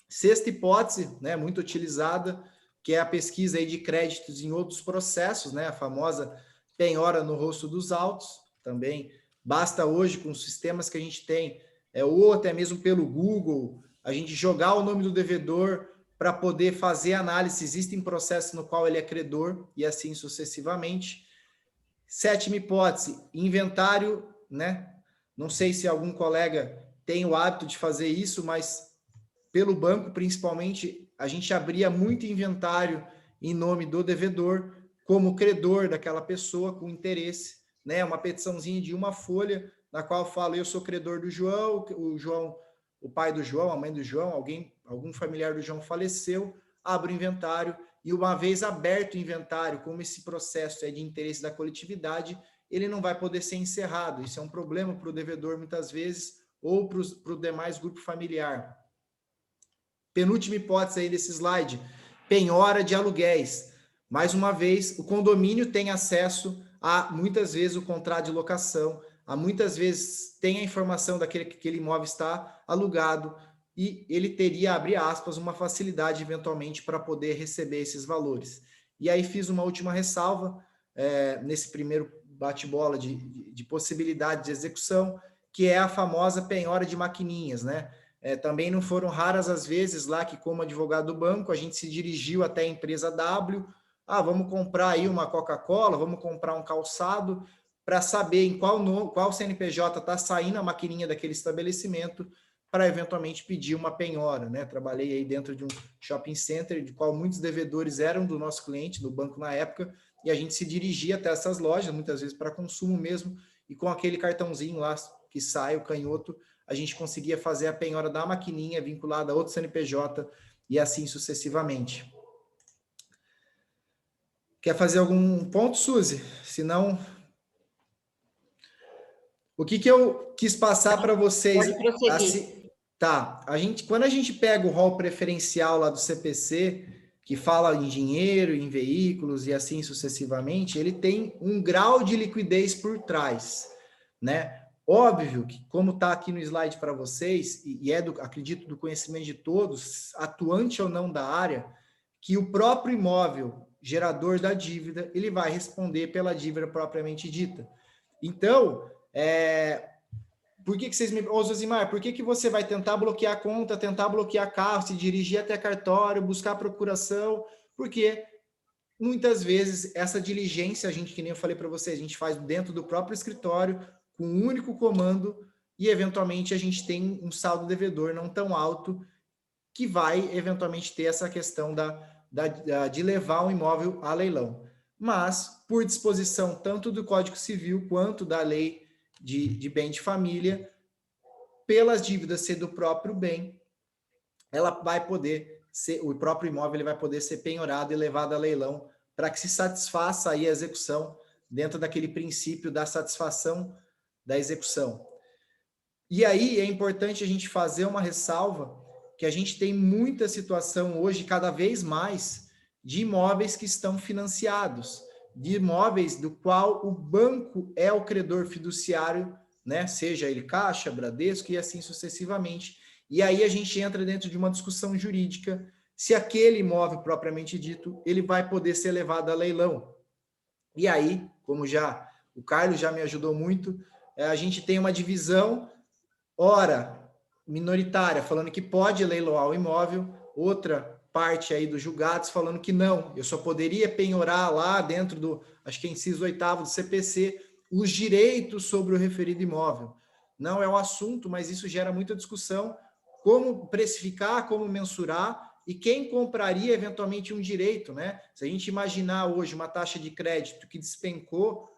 Sexta hipótese, né, muito utilizada, que é a pesquisa aí de créditos em outros processos, né, a famosa penhora no rosto dos autos, também basta hoje com os sistemas que a gente tem, ou até mesmo pelo Google, a gente jogar o nome do devedor para poder fazer análise, existem processos no qual ele é credor e assim sucessivamente. Sétima hipótese, inventário, né? Não sei se algum colega tem o hábito de fazer isso, mas pelo banco, principalmente, a gente abria muito inventário em nome do devedor, como credor daquela pessoa com interesse, né? Uma petiçãozinha de uma folha, na qual eu falo, eu sou credor do João, o pai do João, a mãe do João, algum familiar do João faleceu, abro o inventário, e uma vez aberto o inventário, como esse processo é de interesse da coletividade, ele não vai poder ser encerrado. Isso é um problema para o devedor, muitas vezes, ou para o demais grupo familiar. Penúltima hipótese aí desse slide, penhora de aluguéis. Mais uma vez, o condomínio tem acesso a, muitas vezes, o contrato de locação, muitas vezes tem a informação daquele que aquele imóvel está alugado e ele teria, abre aspas, uma facilidade eventualmente para poder receber esses valores. E aí fiz uma última ressalva nesse primeiro bate-bola de possibilidade de execução, que é a famosa penhora de maquininhas, né? Também não foram raras as vezes lá que, como advogado do banco, a gente se dirigiu até a empresa W, vamos comprar aí uma Coca-Cola, vamos comprar um calçado, para saber em qual CNPJ está saindo a maquininha daquele estabelecimento, para eventualmente pedir uma penhora, né? Trabalhei aí dentro de um shopping center, de qual muitos devedores eram do nosso cliente, do banco na época, e a gente se dirigia até essas lojas, muitas vezes para consumo mesmo, e com aquele cartãozinho lá que sai, o canhoto, a gente conseguia fazer a penhora da maquininha vinculada a outro CNPJ e assim sucessivamente. Quer fazer algum ponto, Suzy? Se não... O que eu quis passar para vocês... Pode prosseguir. Tá, quando a gente pega o rol preferencial lá do CPC, que fala em dinheiro, em veículos e assim sucessivamente, ele tem um grau de liquidez por trás, né? Óbvio que, como está aqui no slide para vocês, e acredito, do conhecimento de todos, atuante ou não da área, que o próprio imóvel gerador da dívida, ele vai responder pela dívida propriamente dita. Então, por que vocês me... Ô, Zosimar, por que você vai tentar bloquear a conta, tentar bloquear carro, se dirigir até cartório, buscar procuração? Porque muitas vezes essa diligência, que nem eu falei para vocês, a gente faz dentro do próprio escritório, com um único comando, e eventualmente a gente tem um saldo devedor não tão alto, que vai eventualmente ter essa questão de levar um imóvel a leilão. Mas, por disposição tanto do Código Civil quanto da lei de bem de família, pelas dívidas ser do próprio bem, ela vai poder ser, o próprio imóvel ele vai poder ser penhorado e levado a leilão para que se satisfaça aí a execução dentro daquele princípio da satisfação da execução. E aí é importante a gente fazer uma ressalva que a gente tem muita situação hoje, cada vez mais, de imóveis que estão financiados, de imóveis do qual o banco é o credor fiduciário, né? Seja ele Caixa, Bradesco e assim sucessivamente. E aí a gente entra dentro de uma discussão jurídica se aquele imóvel propriamente dito, ele vai poder ser levado a leilão. E aí, como já o Carlos já me ajudou muito, a gente tem uma divisão, ora minoritária, falando que pode leiloar o imóvel, outra parte aí dos julgados falando que não, eu só poderia penhorar lá dentro do, acho que é inciso 8º do CPC, os direitos sobre o referido imóvel. Não é o assunto, mas isso gera muita discussão, como precificar, como mensurar, e quem compraria eventualmente um direito, né? Se a gente imaginar hoje uma taxa de crédito que despencou,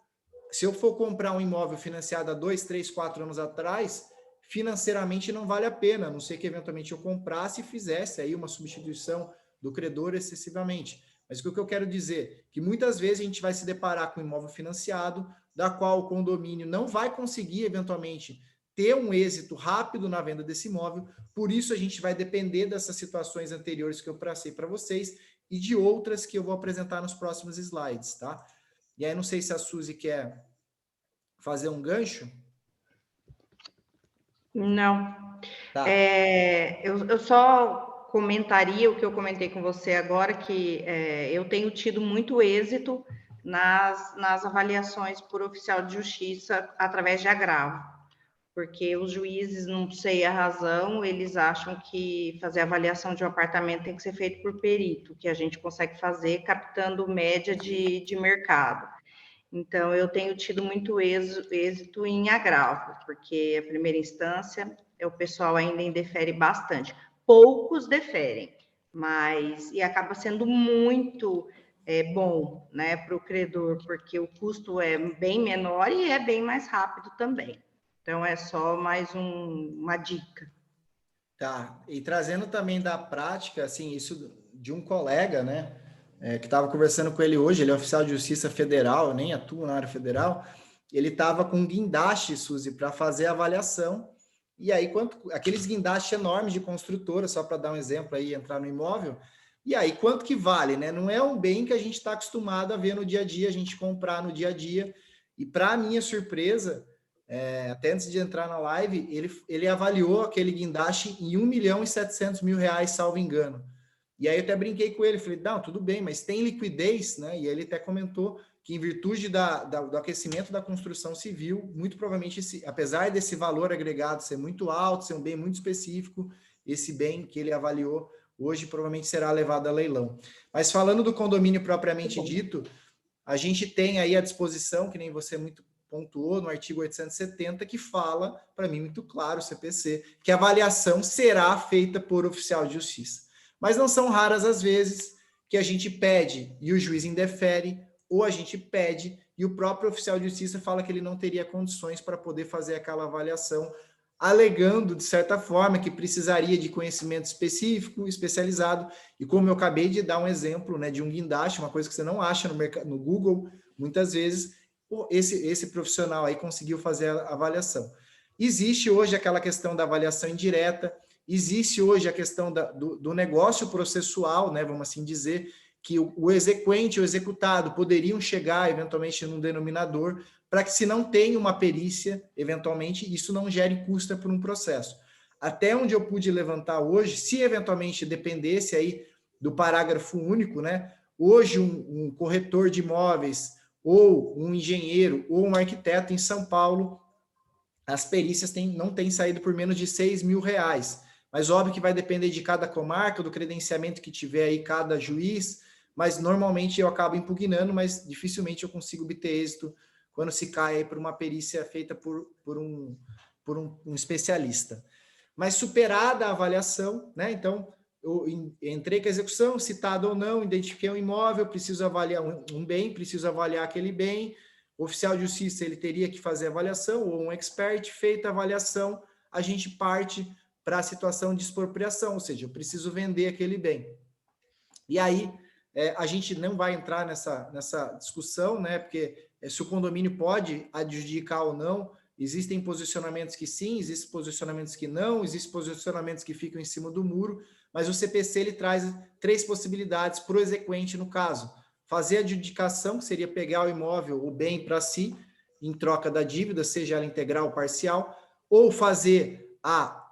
se eu for comprar um imóvel financiado há 2, 3, 4 anos atrás, financeiramente não vale a pena, a não ser que eventualmente eu comprasse e fizesse aí uma substituição do credor excessivamente. Mas o que eu quero dizer? Que muitas vezes a gente vai se deparar com um imóvel financiado, da qual o condomínio não vai conseguir eventualmente ter um êxito rápido na venda desse imóvel, por isso a gente vai depender dessas situações anteriores que eu passei para vocês e de outras que eu vou apresentar nos próximos slides, tá? E aí não sei se a Suzy quer fazer um gancho. Não. Tá. Eu só comentaria o que eu comentei com você agora, que eu tenho tido muito êxito nas avaliações por oficial de justiça através de agravo, porque os juízes, não sei a razão, eles acham que fazer avaliação de um apartamento tem que ser feito por perito, que a gente consegue fazer captando média de mercado. Então, eu tenho tido muito êxito em agravo, porque a primeira instância, o pessoal ainda indefere bastante. Poucos deferem, mas... E acaba sendo muito bom, né, para o credor, porque o custo é bem menor e é bem mais rápido também. Então, é só mais uma dica. Tá, e trazendo também da prática, assim, isso de um colega, né, que estava conversando com ele hoje, ele é oficial de justiça federal, eu nem atuo na área federal, ele estava com um guindaste, Suzy, para fazer a avaliação, e aí aqueles guindastes enormes de construtora, só para dar um exemplo aí, entrar no imóvel, e aí quanto que vale, né? Não é um bem que a gente está acostumado a ver no dia a dia, a gente comprar no dia a dia, e para minha surpresa, até antes de entrar na live, ele avaliou aquele guindaste em R$1.700.000, salvo engano. E aí eu até brinquei com ele, falei, não, tudo bem, mas tem liquidez, né? E ele até comentou que em virtude do aquecimento da construção civil, muito provavelmente, apesar desse valor agregado ser muito alto, ser um bem muito específico, esse bem que ele avaliou hoje provavelmente será levado a leilão. Mas falando do condomínio propriamente dito, a gente tem aí à disposição, que nem você muito pontuou, no artigo 870, que fala, para mim muito claro, o CPC, que a avaliação será feita por oficial de justiça. Mas não são raras as vezes que a gente pede e o juiz indefere, ou a gente pede e o próprio oficial de justiça fala que ele não teria condições para poder fazer aquela avaliação, alegando, de certa forma, que precisaria de conhecimento específico, especializado, e como eu acabei de dar um exemplo, né, de um guindaste, uma coisa que você não acha no Google, muitas vezes, esse profissional aí conseguiu fazer a avaliação. Existe hoje aquela questão da avaliação indireta, existe hoje a questão do negócio processual, né, vamos assim dizer, que o exequente e o executado poderiam chegar eventualmente num denominador, para que se não tenha uma perícia, eventualmente, isso não gere custo por um processo. Até onde eu pude levantar hoje, se eventualmente dependesse aí do parágrafo único, né? Hoje um corretor de imóveis, ou um engenheiro, ou um arquiteto em São Paulo, as perícias não têm saído por menos de R$6.000. Mas óbvio que vai depender de cada comarca, do credenciamento que tiver aí cada juiz, mas normalmente eu acabo impugnando, mas dificilmente eu consigo obter êxito quando se cai aí por uma perícia feita por um especialista. Mas superada a avaliação, né? Então, eu entrei com a execução, citado ou não, identifiquei um imóvel, preciso avaliar um bem, preciso avaliar aquele bem, o oficial de justiça ele teria que fazer a avaliação, ou um expert, feita a avaliação, a gente parte para a situação de expropriação, ou seja, eu preciso vender aquele bem. E aí, a gente não vai entrar nessa discussão, né? Porque se o condomínio pode adjudicar ou não, existem posicionamentos que sim, existem posicionamentos que não, existem posicionamentos que ficam em cima do muro, mas o CPC ele traz 3 possibilidades para o exequente no caso. Fazer a adjudicação, que seria pegar o imóvel, o bem para si, em troca da dívida, seja ela integral ou parcial, ou fazer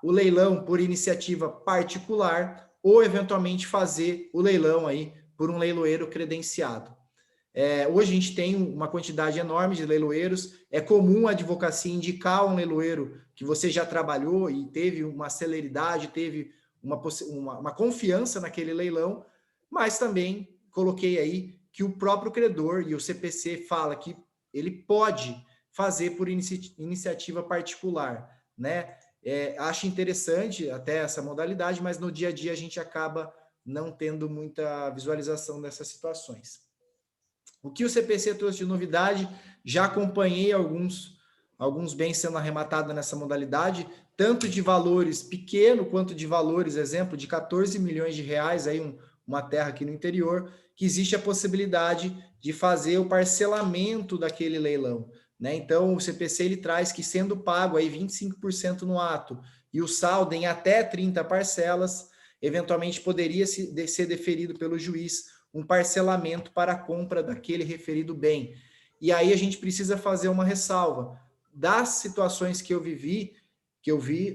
o leilão por iniciativa particular, ou eventualmente fazer o leilão aí por um leiloeiro credenciado. Hoje a gente tem uma quantidade enorme de leiloeiros, é comum a advocacia indicar um leiloeiro que você já trabalhou e teve uma celeridade, teve uma confiança naquele leilão, mas também coloquei aí que o próprio credor e o CPC fala que ele pode fazer por iniciativa particular, né? Acho interessante até essa modalidade, mas no dia a dia a gente acaba não tendo muita visualização dessas situações. O que o CPC trouxe de novidade, já acompanhei alguns bens sendo arrematados nessa modalidade, tanto de valores pequenos quanto de valores, exemplo, de 14 milhões de reais, aí uma terra aqui no interior, que existe a possibilidade de fazer o parcelamento daquele leilão, né? Então, o CPC ele traz que sendo pago aí 25% no ato e o saldo em até 30 parcelas, eventualmente poderia ser deferido pelo juiz um parcelamento para a compra daquele referido bem. E aí a gente precisa fazer uma ressalva. Das situações que eu vi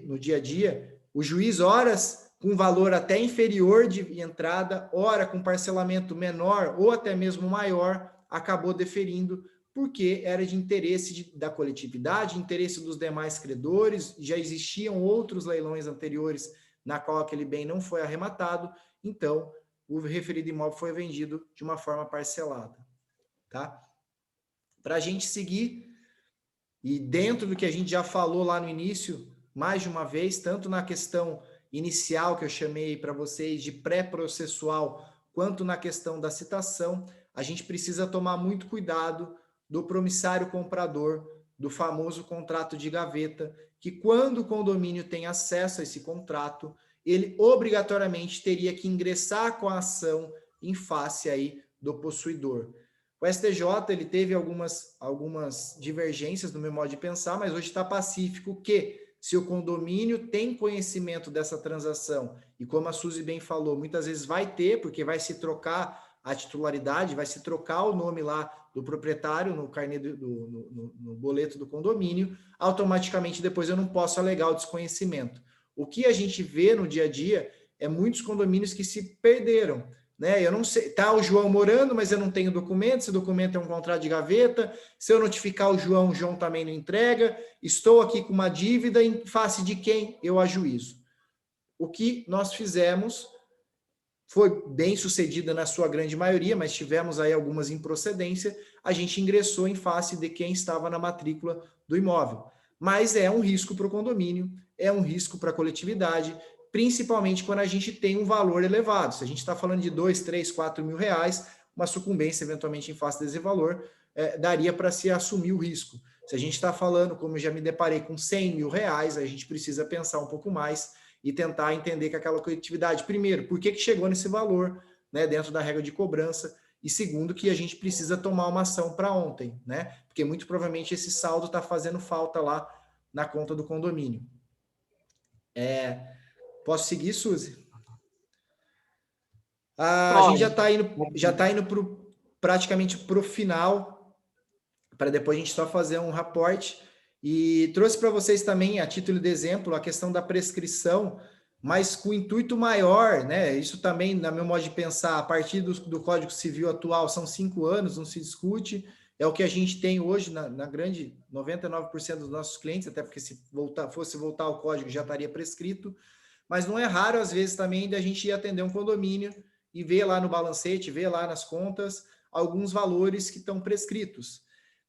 no dia a dia, o juiz, horas com valor até inferior de entrada, ora com parcelamento menor ou até mesmo maior, acabou deferindo, porque era de interesse da coletividade, interesse dos demais credores, já existiam outros leilões anteriores na qual aquele bem não foi arrematado, então o referido imóvel foi vendido de uma forma parcelada, tá? Para a gente seguir, e dentro do que a gente já falou lá no início, mais de uma vez, tanto na questão inicial que eu chamei para vocês de pré-processual, quanto na questão da citação, a gente precisa tomar muito cuidado do promissário comprador, do famoso contrato de gaveta, que quando o condomínio tem acesso a esse contrato, ele obrigatoriamente teria que ingressar com a ação em face aí do possuidor. O STJ ele teve algumas divergências no meu modo de pensar, mas hoje está pacífico que, se o condomínio tem conhecimento dessa transação, e como a Suzy bem falou, muitas vezes vai ter, porque vai se trocar a titularidade, vai se trocar o nome lá do proprietário no carnê no boleto do condomínio, automaticamente depois eu não posso alegar o desconhecimento. O que a gente vê no dia a dia é muitos condomínios que se perderam, né? Eu não sei, tá o João morando, mas eu não tenho documento, esse documento é um contrato de gaveta, se eu notificar o João também não entrega, estou aqui com uma dívida em face de quem eu ajuizo. O que nós fizemos foi bem sucedida na sua grande maioria, mas tivemos aí algumas improcedências, a gente ingressou em face de quem estava na matrícula do imóvel. Mas é um risco para o condomínio, é um risco para a coletividade, principalmente quando a gente tem um valor elevado. Se a gente está falando de 2, 3, 4 mil reais, uma sucumbência eventualmente em face desse valor, daria para se assumir o risco. Se a gente está falando, como eu já me deparei com 100 mil reais, a gente precisa pensar um pouco mais e tentar entender que aquela coletividade, primeiro, por que chegou nesse valor, né, dentro da regra de cobrança, e segundo, que a gente precisa tomar uma ação para ontem, né, porque muito provavelmente esse saldo está fazendo falta lá na conta do condomínio. Posso seguir, Suzy? A gente já está indo praticamente para o final para depois a gente só fazer um raporte. E trouxe para vocês também, a título de exemplo, a questão da prescrição, mas com intuito maior, né? Isso também, na meu modo de pensar, a partir do Código Civil atual, são 5 anos, não se discute, é o que a gente tem hoje na grande 99% dos nossos clientes, até porque se fosse voltar ao código já estaria prescrito, mas não é raro, às vezes, também, da gente ir atender um condomínio e ver lá no balancete, ver lá nas contas, alguns valores que estão prescritos.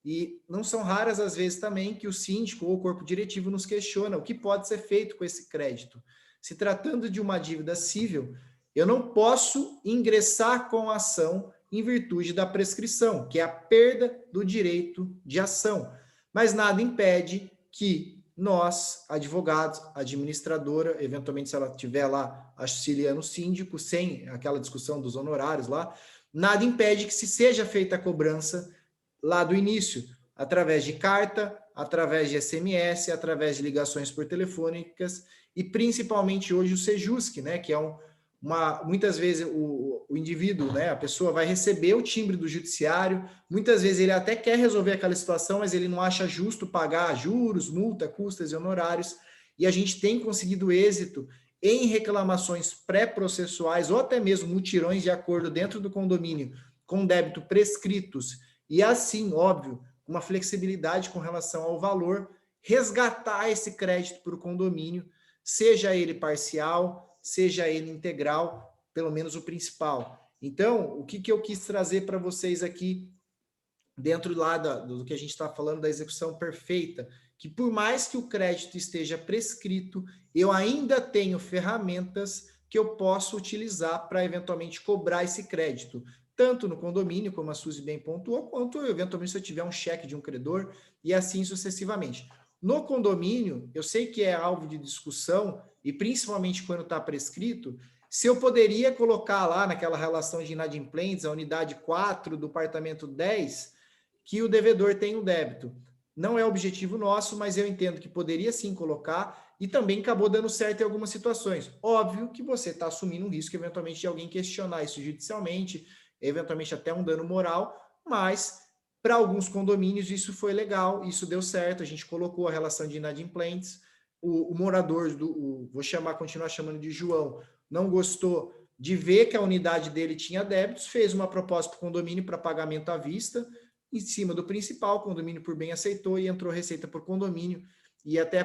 E não são raras, às vezes, também, que o síndico ou o corpo diretivo nos questiona o que pode ser feito com esse crédito. Se tratando de uma dívida cível, eu não posso ingressar com a ação em virtude da prescrição, que é a perda do direito de ação. Mas nada impede que nós, advogados, administradora, eventualmente se ela estiver lá auxiliando o síndico, sem aquela discussão dos honorários lá, nada impede que se seja feita a cobrança lá do início, através de carta, através de SMS, através de ligações por telefônicas e principalmente hoje o Sejusc, né, que é muitas vezes o indivíduo, né, a pessoa vai receber o timbre do judiciário, muitas vezes ele até quer resolver aquela situação, mas ele não acha justo pagar juros, multa, custas e honorários, e a gente tem conseguido êxito em reclamações pré-processuais ou até mesmo mutirões de acordo dentro do condomínio com débito prescritos, e assim, óbvio, uma flexibilidade com relação ao valor, resgatar esse crédito para o condomínio, seja ele parcial, seja ele integral, pelo menos o principal. Então, o que eu quis trazer para vocês aqui, dentro lá do que a gente está falando da execução perfeita, que por mais que o crédito esteja prescrito, eu ainda tenho ferramentas que eu posso utilizar para eventualmente cobrar esse crédito, tanto no condomínio, como a Suzy bem pontuou, quanto eventualmente se eu tiver um cheque de um credor, e assim sucessivamente. No condomínio, eu sei que é alvo de discussão, e principalmente quando está prescrito, se eu poderia colocar lá naquela relação de inadimplentes, a unidade 4 do apartamento 10, que o devedor tem um débito. Não é objetivo nosso, mas eu entendo que poderia sim colocar, e também acabou dando certo em algumas situações. Óbvio que você está assumindo um risco, eventualmente, de alguém questionar isso judicialmente, eventualmente até um dano moral, mas para alguns condomínios isso foi legal, isso deu certo, a gente colocou a relação de inadimplentes, o morador, continuar chamando de João, não gostou de ver que a unidade dele tinha débitos, fez uma proposta para o condomínio para pagamento à vista, em cima do principal, o condomínio por bem aceitou e entrou receita por condomínio, e até,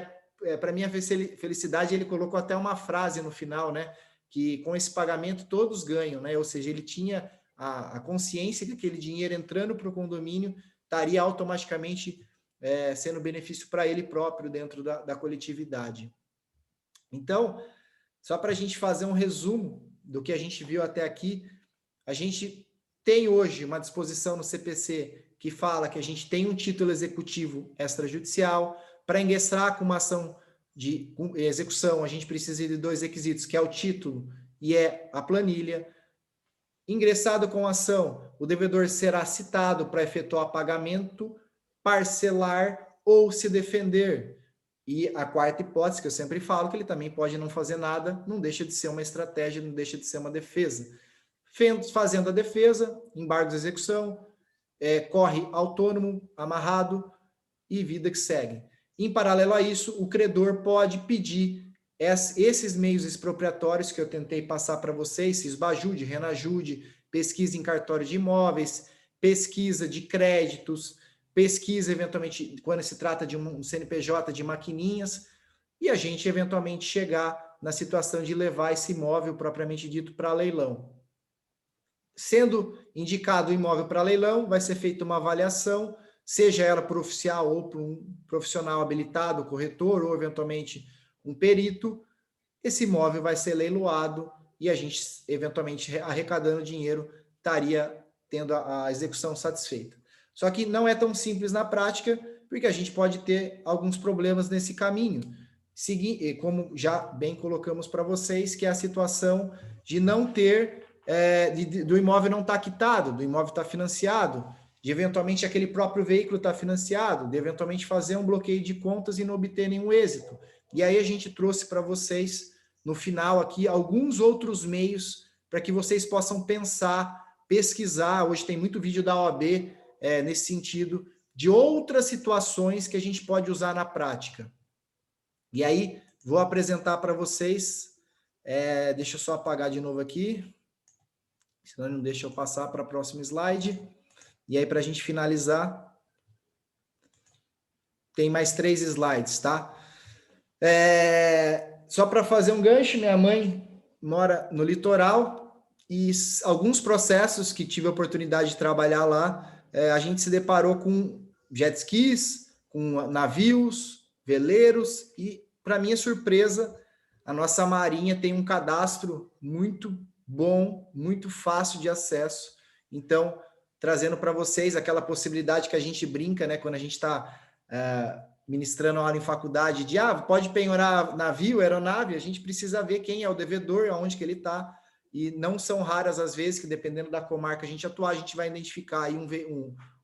para minha felicidade, ele colocou até uma frase no final, né, que com esse pagamento todos ganham, né, ou seja, ele tinha a consciência que aquele dinheiro entrando para o condomínio estaria automaticamente sendo benefício para ele próprio dentro da coletividade. Então, só para a gente fazer um resumo do que a gente viu até aqui, a gente tem hoje uma disposição no CPC que fala que a gente tem um título executivo extrajudicial. Para ingressar com uma ação de execução, a gente precisa de 2 requisitos, que é o título e é a planilha. Ingressado com a ação, o devedor será citado para efetuar pagamento, parcelar ou se defender. E a quarta hipótese, que eu sempre falo, que ele também pode não fazer nada, não deixa de ser uma estratégia, não deixa de ser uma defesa. Fazendo a defesa, embargo de execução, corre autônomo, amarrado e vida que segue. Em paralelo a isso, o credor pode pedir esses meios expropriatórios que eu tentei passar para vocês, Sisbajude, Renajude, pesquisa em cartório de imóveis, pesquisa de créditos, pesquisa, eventualmente, quando se trata de um CNPJ de maquininhas, e a gente, eventualmente, chegar na situação de levar esse imóvel, propriamente dito, para leilão. Sendo indicado o imóvel para leilão, vai ser feita uma avaliação, seja ela por oficial ou por um profissional habilitado, corretor, ou, eventualmente, um perito. Esse imóvel vai ser leiloado e a gente, eventualmente, arrecadando dinheiro, estaria tendo a execução satisfeita. Só que não é tão simples na prática, porque a gente pode ter alguns problemas nesse caminho. Como já bem colocamos para vocês, que é a situação de não ter, do imóvel não estar quitado, do imóvel estar financiado, de eventualmente aquele próprio veículo estar financiado, de eventualmente fazer um bloqueio de contas e não obter nenhum êxito. E aí a gente trouxe para vocês, no final aqui, alguns outros meios para que vocês possam pensar, pesquisar. Hoje tem muito vídeo da OAB nesse sentido, de outras situações que a gente pode usar na prática. E aí, vou apresentar para vocês, deixa eu só apagar de novo aqui, senão não deixa eu passar para a próxima slide. E aí, para a gente finalizar, tem mais 3 slides, tá? Só para fazer um gancho, minha mãe mora no litoral e alguns processos que tive a oportunidade de trabalhar lá, a gente se deparou com jet skis, com navios, veleiros e, para minha surpresa, a nossa marinha tem um cadastro muito bom, muito fácil de acesso. Então, trazendo para vocês aquela possibilidade que a gente brinca, né, quando a gente está ministrando aula em faculdade, de pode penhorar navio, aeronave, a gente precisa ver quem é o devedor, aonde que ele está, e não são raras as vezes que, dependendo da comarca a gente atuar, a gente vai identificar aí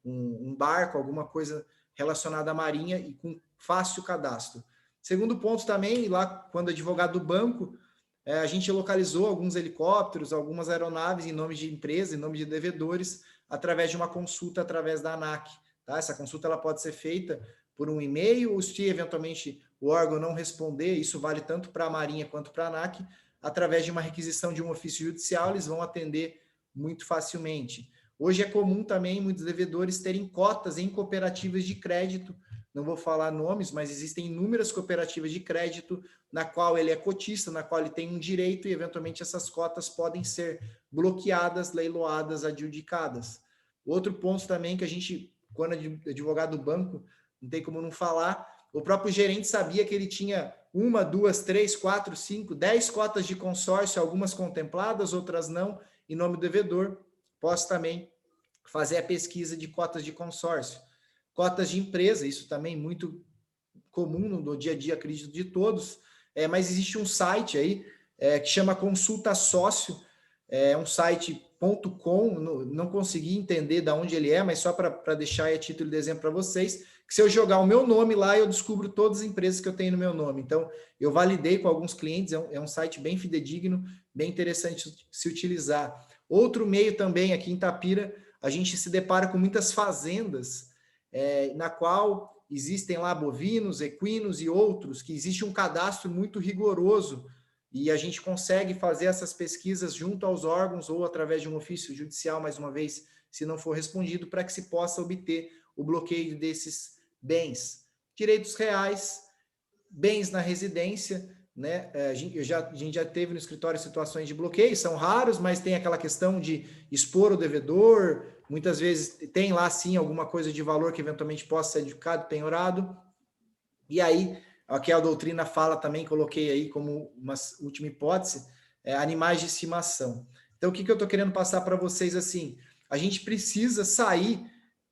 um barco, alguma coisa relacionada à marinha e com fácil cadastro. Segundo ponto também, lá quando advogado do banco, a gente localizou alguns helicópteros, algumas aeronaves em nome de empresa, em nome de devedores, através de uma consulta através da ANAC. Tá? Essa consulta ela pode ser feita por um e-mail, ou se eventualmente o órgão não responder, isso vale tanto para a Marinha quanto para a ANAC, através de uma requisição de um ofício judicial, eles vão atender muito facilmente. Hoje é comum também muitos devedores terem cotas em cooperativas de crédito, não vou falar nomes, mas existem inúmeras cooperativas de crédito na qual ele é cotista, na qual ele tem um direito e eventualmente essas cotas podem ser bloqueadas, leiloadas, adjudicadas. Outro ponto também que a gente, quando é advogado do banco, não tem como não falar, o próprio gerente sabia que ele tinha 1, 2, 3, 4, 5, 10 cotas de consórcio, algumas contempladas, outras não, em nome do devedor. Posso também fazer a pesquisa de cotas de consórcio. Cotas de empresa, isso também muito comum no dia a dia, acredito, de todos, mas existe um site aí que chama Consulta Sócio, é um site.com, não consegui entender de onde ele é, mas só para deixar aí a título de exemplo para vocês, que se eu jogar o meu nome lá, eu descubro todas as empresas que eu tenho no meu nome. Então, eu validei com alguns clientes, é um site bem fidedigno, bem interessante de se utilizar. Outro meio também, aqui em Itapira, a gente se depara com muitas fazendas, na qual existem lá bovinos, equinos e outros, que existe um cadastro muito rigoroso, e a gente consegue fazer essas pesquisas junto aos órgãos ou através de um ofício judicial, mais uma vez, se não for respondido, para que se possa obter o bloqueio desses bens. Direitos reais, bens na residência, né? A gente já teve no escritório situações de bloqueio, são raros, mas tem aquela questão de expor o devedor, muitas vezes tem lá sim alguma coisa de valor que eventualmente possa ser adjudicado, penhorado, e aí, aqui a doutrina fala também, coloquei aí como uma última hipótese, animais de estimação. Então, o que eu estou querendo passar para vocês, assim, a gente precisa sair,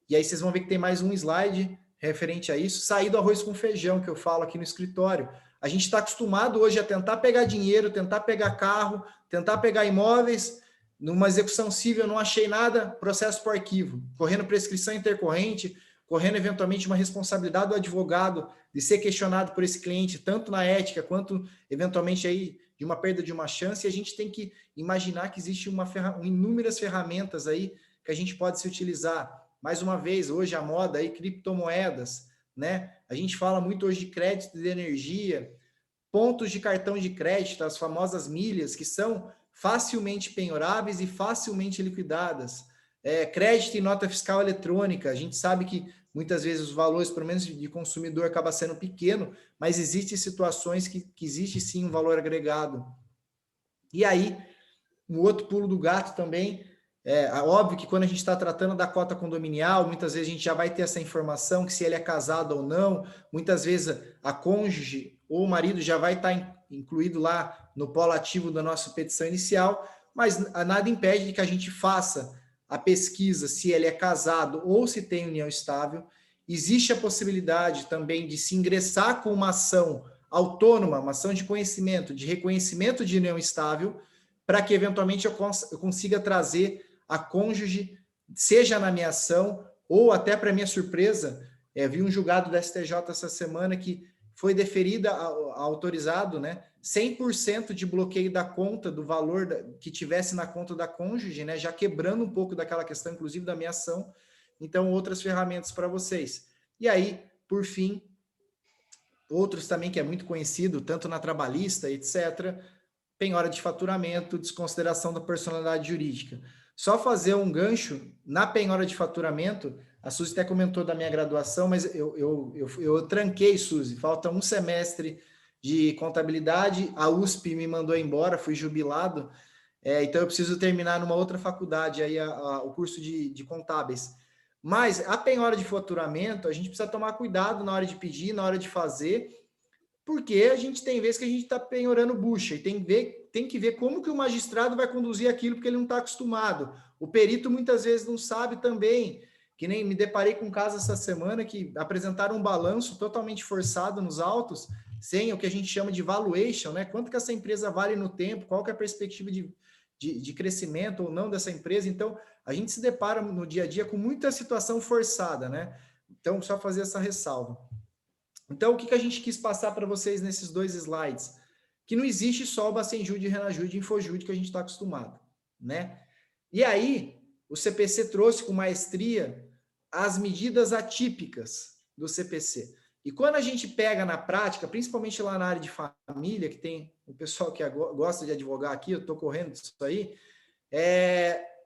e aí vocês vão ver que tem mais um slide referente a isso, sair do arroz com feijão, que eu falo aqui no escritório. A gente está acostumado hoje a tentar pegar dinheiro, tentar pegar carro, tentar pegar imóveis, numa execução civil eu não achei nada, processo por arquivo, correndo prescrição intercorrente, correndo eventualmente uma responsabilidade do advogado de ser questionado por esse cliente, tanto na ética quanto eventualmente aí de uma perda de uma chance, e a gente tem que imaginar que existe inúmeras ferramentas aí que a gente pode se utilizar. Mais uma vez, hoje a moda aí, criptomoedas, né? A gente fala muito hoje de crédito de energia, pontos de cartão de crédito, as famosas milhas, que são facilmente penhoráveis e facilmente liquidadas. Crédito e nota fiscal eletrônica, a gente sabe que muitas vezes os valores, pelo menos de consumidor, acaba sendo pequeno, mas existem situações que existe sim um valor agregado. E aí, um outro pulo do gato também, óbvio que quando a gente está tratando da cota condominial, muitas vezes a gente já vai ter essa informação que se ele é casado ou não, muitas vezes a cônjuge ou o marido já vai estar incluído lá no polo ativo da nossa petição inicial, mas nada impede de que a gente faça a pesquisa se ele é casado ou se tem união estável. Existe a possibilidade também de se ingressar com uma ação autônoma, uma ação de conhecimento, de reconhecimento de união estável, para que eventualmente eu consiga trazer a cônjuge, seja na minha ação, ou até para minha surpresa, vi um julgado da STJ essa semana que foi deferida, autorizado, né, 100% de bloqueio da conta, do valor que tivesse na conta da cônjuge, né, já quebrando um pouco daquela questão, inclusive da minha ação, então outras ferramentas para vocês. E aí, por fim, outros também que é muito conhecido, tanto na trabalhista, etc., penhora de faturamento, desconsideração da personalidade jurídica. Só fazer um gancho na penhora de faturamento, a Suzy até comentou da minha graduação, mas eu tranquei, Suzy, falta um semestre de contabilidade, a USP me mandou embora, fui jubilado, então eu preciso terminar numa outra faculdade aí o curso de contábeis. Mas a penhora de faturamento, a gente precisa tomar cuidado na hora de pedir, na hora de fazer, porque a gente tem vezes que a gente está penhorando bucha, e tem que ver como que o magistrado vai conduzir aquilo, porque ele não está acostumado. O perito muitas vezes não sabe também, que nem me deparei com um caso essa semana que apresentaram um balanço totalmente forçado nos autos, sem o que a gente chama de valuation, né? Quanto que essa empresa vale no tempo, qual que é a perspectiva de crescimento ou não dessa empresa. Então, a gente se depara no dia a dia com muita situação forçada, né? Então, só fazer essa ressalva. Então, o que a gente quis passar para vocês nesses 2 slides? Que não existe só o Bacenjude, Renajude e Infojude que a gente está acostumado, né? E aí, o CPC trouxe com maestria as medidas atípicas do CPC. E quando a gente pega na prática, principalmente lá na área de família, que tem o pessoal que gosta de advogar aqui, eu estou correndo disso aí,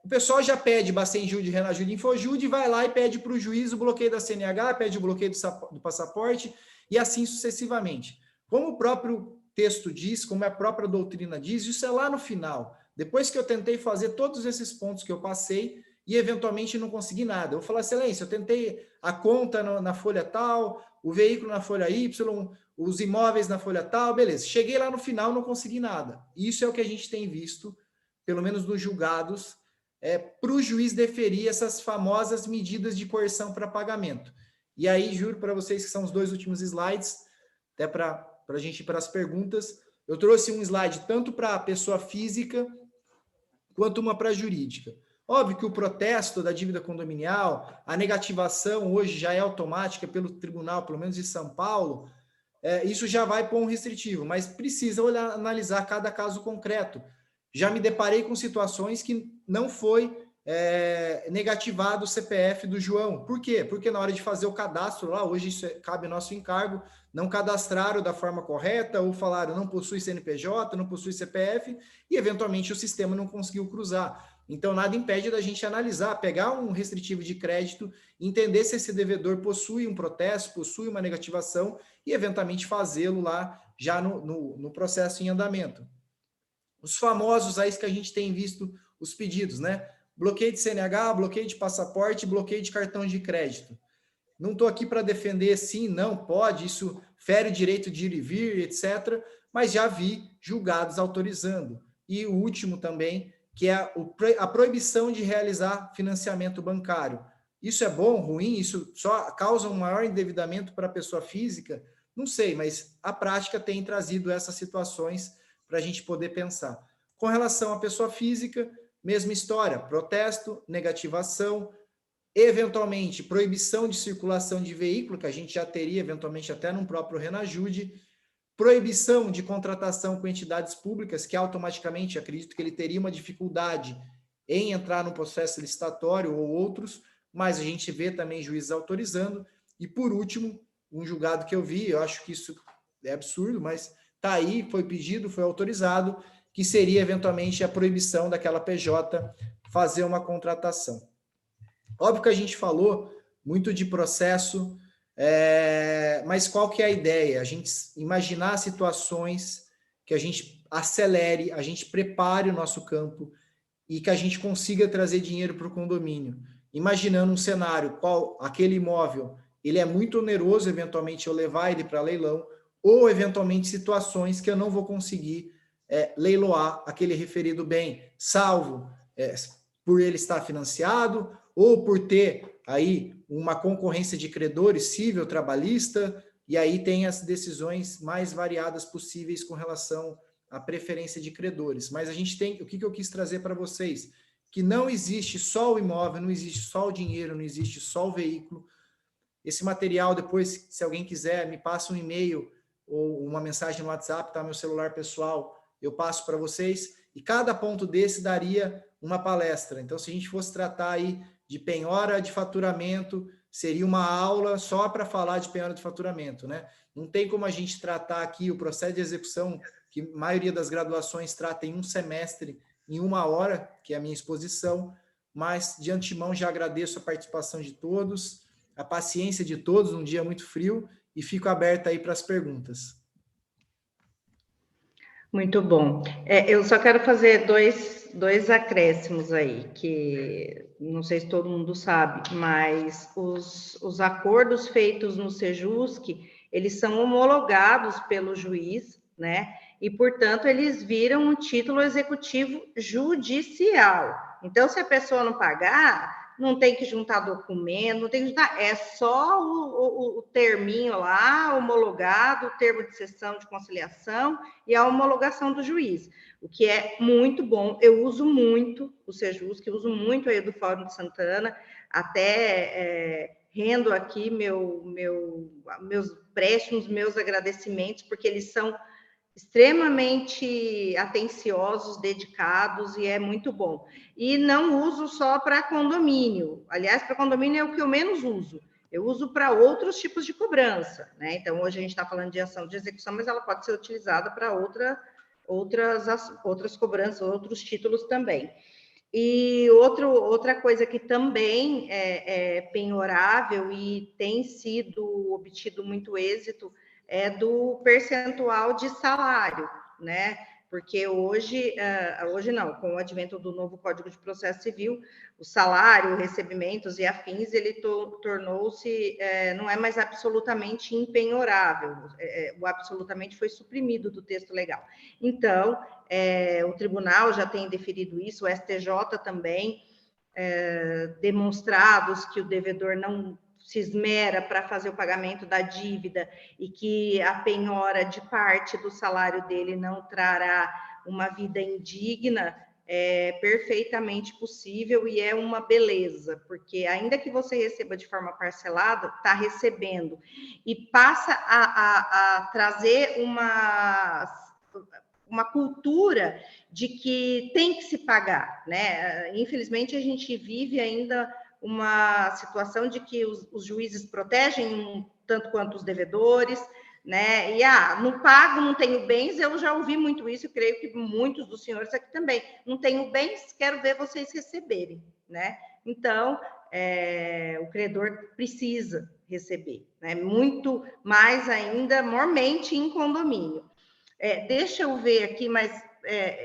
o pessoal já pede Bacenjude, Renajude e Infojude, vai lá e pede para o juiz o bloqueio da CNH, pede o bloqueio do passaporte, e assim sucessivamente. Como o próprio texto diz, como a própria doutrina diz, isso é lá no final. Depois que eu tentei fazer todos esses pontos que eu passei e eventualmente não consegui nada. Eu vou falar, excelência, eu tentei a conta na folha tal, o veículo na folha Y, os imóveis na folha tal, beleza. Cheguei lá no final, não consegui nada. Isso é o que a gente tem visto, pelo menos nos julgados, para o juiz deferir essas famosas medidas de coerção para pagamento. E aí, juro para vocês que são os 2 últimos slides, até para a gente ir para as perguntas. Eu trouxe um slide tanto para a pessoa física quanto uma para a jurídica. Óbvio que o protesto da dívida condominial, a negativação hoje já é automática pelo tribunal, pelo menos de São Paulo, isso já vai para um restritivo, mas precisa analisar cada caso concreto. Já me deparei com situações que não foi negativado o CPF do João. Por quê? Porque na hora de fazer o cadastro lá, hoje isso cabe nosso encargo, não cadastraram da forma correta ou falaram não possui CNPJ, não possui CPF e eventualmente o sistema não conseguiu cruzar. Então nada impede da gente analisar, pegar um restritivo de crédito, entender se esse devedor possui um protesto, possui uma negativação e eventualmente fazê-lo lá já no processo em andamento. Os famosos aí que a gente tem visto os pedidos, né? Bloqueio de CNH, bloqueio de passaporte, bloqueio de cartão de crédito. Não estou aqui para defender sim, não, pode, isso fere o direito de ir e vir, etc., mas já vi julgados autorizando. E o último também, que é a proibição de realizar financiamento bancário. Isso é bom, ruim? Isso só causa um maior endividamento para a pessoa física? Não sei, mas a prática tem trazido essas situações para a gente poder pensar. Com relação à pessoa física, mesma história, protesto, negativação, eventualmente proibição de circulação de veículo, que a gente já teria eventualmente até no próprio Renajude, proibição de contratação com entidades públicas, que automaticamente acredito que ele teria uma dificuldade em entrar no processo licitatório ou outros, mas a gente vê também juízes autorizando. E por último, um julgado que eu vi, eu acho que isso é absurdo, mas está aí, foi pedido, foi autorizado, que seria eventualmente a proibição daquela PJ fazer uma contratação. Óbvio que a gente falou muito de processo, mas qual que é a ideia? A gente imaginar situações que a gente acelere, a gente prepare o nosso campo e que a gente consiga trazer dinheiro para o condomínio. Imaginando um cenário, qual aquele imóvel, ele é muito oneroso, eventualmente eu levar ele para leilão, ou eventualmente situações que eu não vou conseguir leiloar aquele referido bem, salvo por ele estar financiado, ou por ter aí uma concorrência de credores civil, trabalhista, e aí tem as decisões mais variadas possíveis com relação à preferência de credores. Mas a gente tem, o que eu quis trazer para vocês? Que não existe só o imóvel, não existe só o dinheiro, não existe só o veículo. Esse material, depois, se alguém quiser, me passa um e-mail ou uma mensagem no WhatsApp, tá? Meu celular pessoal, eu passo para vocês. E cada ponto desse daria uma palestra. Então, se a gente fosse tratar aí de penhora de faturamento, seria uma aula só para falar de penhora de faturamento, né? Não tem como a gente tratar aqui o processo de execução, que a maioria das graduações trata em um semestre, em 1 hora, que é a minha exposição, mas de antemão já agradeço a participação de todos, a paciência de todos, num dia muito frio, e fico aberto aí para as perguntas. Muito bom. Eu só quero fazer dois acréscimos aí, que não sei se todo mundo sabe, mas os acordos feitos no Sejusc, eles são homologados pelo juiz, né? E, portanto, eles viram um título executivo judicial. Então, se a pessoa não pagar, não tem que juntar documento, não tem que juntar, é só o terminho lá, homologado, o termo de sessão de conciliação e a homologação do juiz, o que é muito bom. Eu uso muito o Sejusc, uso muito aí do Fórum de Santana, até rendo aqui meus préstimos, meus agradecimentos, porque eles são extremamente atenciosos, dedicados, e é muito bom. E não uso só para condomínio. Aliás, para condomínio é o que eu menos uso. Eu uso para outros tipos de cobrança, né? Então, hoje a gente está falando de ação de execução, mas ela pode ser utilizada para outras cobranças, outros títulos também. E outra coisa que também é penhorável e tem sido obtido muito êxito é do percentual de salário, né? Porque hoje não, com o advento do novo Código de Processo Civil, o salário, recebimentos e afins, ele tornou-se, não é mais absolutamente impenhorável, o absolutamente foi suprimido do texto legal. Então, o tribunal já tem deferido isso, o STJ também, demonstrados que o devedor não se esmera para fazer o pagamento da dívida e que a penhora de parte do salário dele não trará uma vida indigna, é perfeitamente possível e é uma beleza, porque ainda que você receba de forma parcelada, está recebendo e passa a trazer uma cultura de que tem que se pagar, né? Infelizmente, a gente vive ainda uma situação de que os juízes protegem tanto quanto os devedores, né? E não pago, não tenho bens, eu já ouvi muito isso, eu creio que muitos dos senhores aqui também. Não tenho bens, quero ver vocês receberem, né? Então, o credor precisa receber, né? Muito mais ainda, mormente em condomínio. Deixa eu ver aqui, mas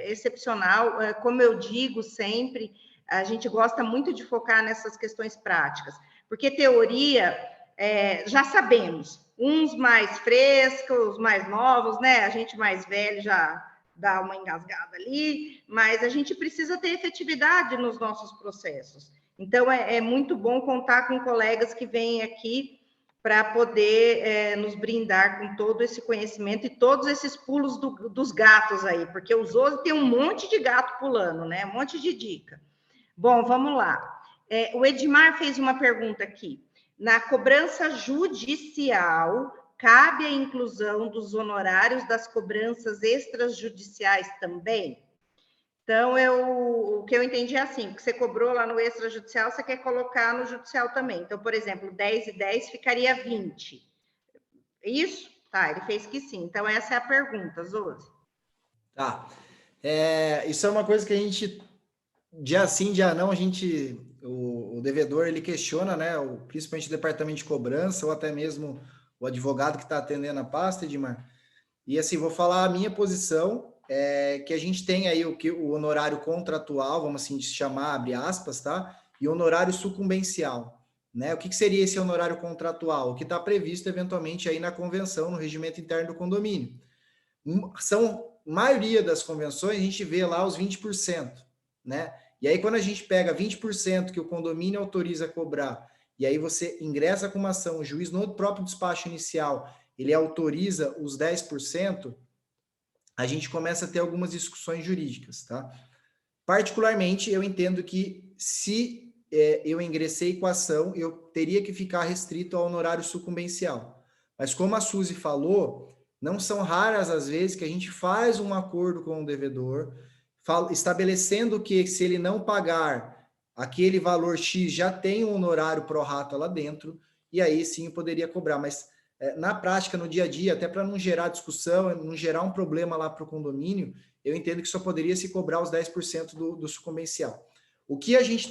excepcional, como eu digo sempre, a gente gosta muito de focar nessas questões práticas, porque teoria, já sabemos, uns mais frescos, mais novos, né? A gente mais velho já dá uma engasgada ali, mas a gente precisa ter efetividade nos nossos processos. Então, é muito bom contar com colegas que vêm aqui para poder nos brindar com todo esse conhecimento e todos esses pulos dos gatos aí, porque os outros tem um monte de gato pulando, né? Um monte de dica. Bom, vamos lá. O Edmar fez uma pergunta aqui. Na cobrança judicial, cabe a inclusão dos honorários das cobranças extrajudiciais também? Então, o que eu entendi é assim, que você cobrou lá no extrajudicial, você quer colocar no judicial também. Então, por exemplo, 10 e 10 ficaria 20. Isso? Tá, ele fez que sim. Então, essa é a pergunta, Zosi. Tá. Isso é uma coisa que a gente, dia sim, dia não, o devedor, ele questiona, né, principalmente o departamento de cobrança, ou até mesmo o advogado que está atendendo a pasta, Edmar. E assim, vou falar a minha posição, que a gente tem aí o honorário contratual, vamos assim chamar, abre aspas, tá? E honorário sucumbencial, né? O que seria esse honorário contratual? O que está previsto eventualmente aí na convenção, no regimento interno do condomínio. Maioria das convenções, a gente vê lá os 20%, né? E aí, quando a gente pega 20% que o condomínio autoriza a cobrar, e aí você ingressa com uma ação, o juiz no próprio despacho inicial, ele autoriza os 10%, a gente começa a ter algumas discussões jurídicas, tá? Particularmente, eu entendo que se eu ingressei com a ação, eu teria que ficar restrito ao honorário sucumbencial. Mas como a Suzy falou, não são raras as vezes que a gente faz um acordo com o devedor, estabelecendo que se ele não pagar aquele valor X já tem um honorário pro rata lá dentro, e aí sim eu poderia cobrar, mas na prática, no dia a dia, até para não gerar discussão, não gerar um problema lá para o condomínio, eu entendo que só poderia se cobrar os 10% do sucumbencial. O que a gente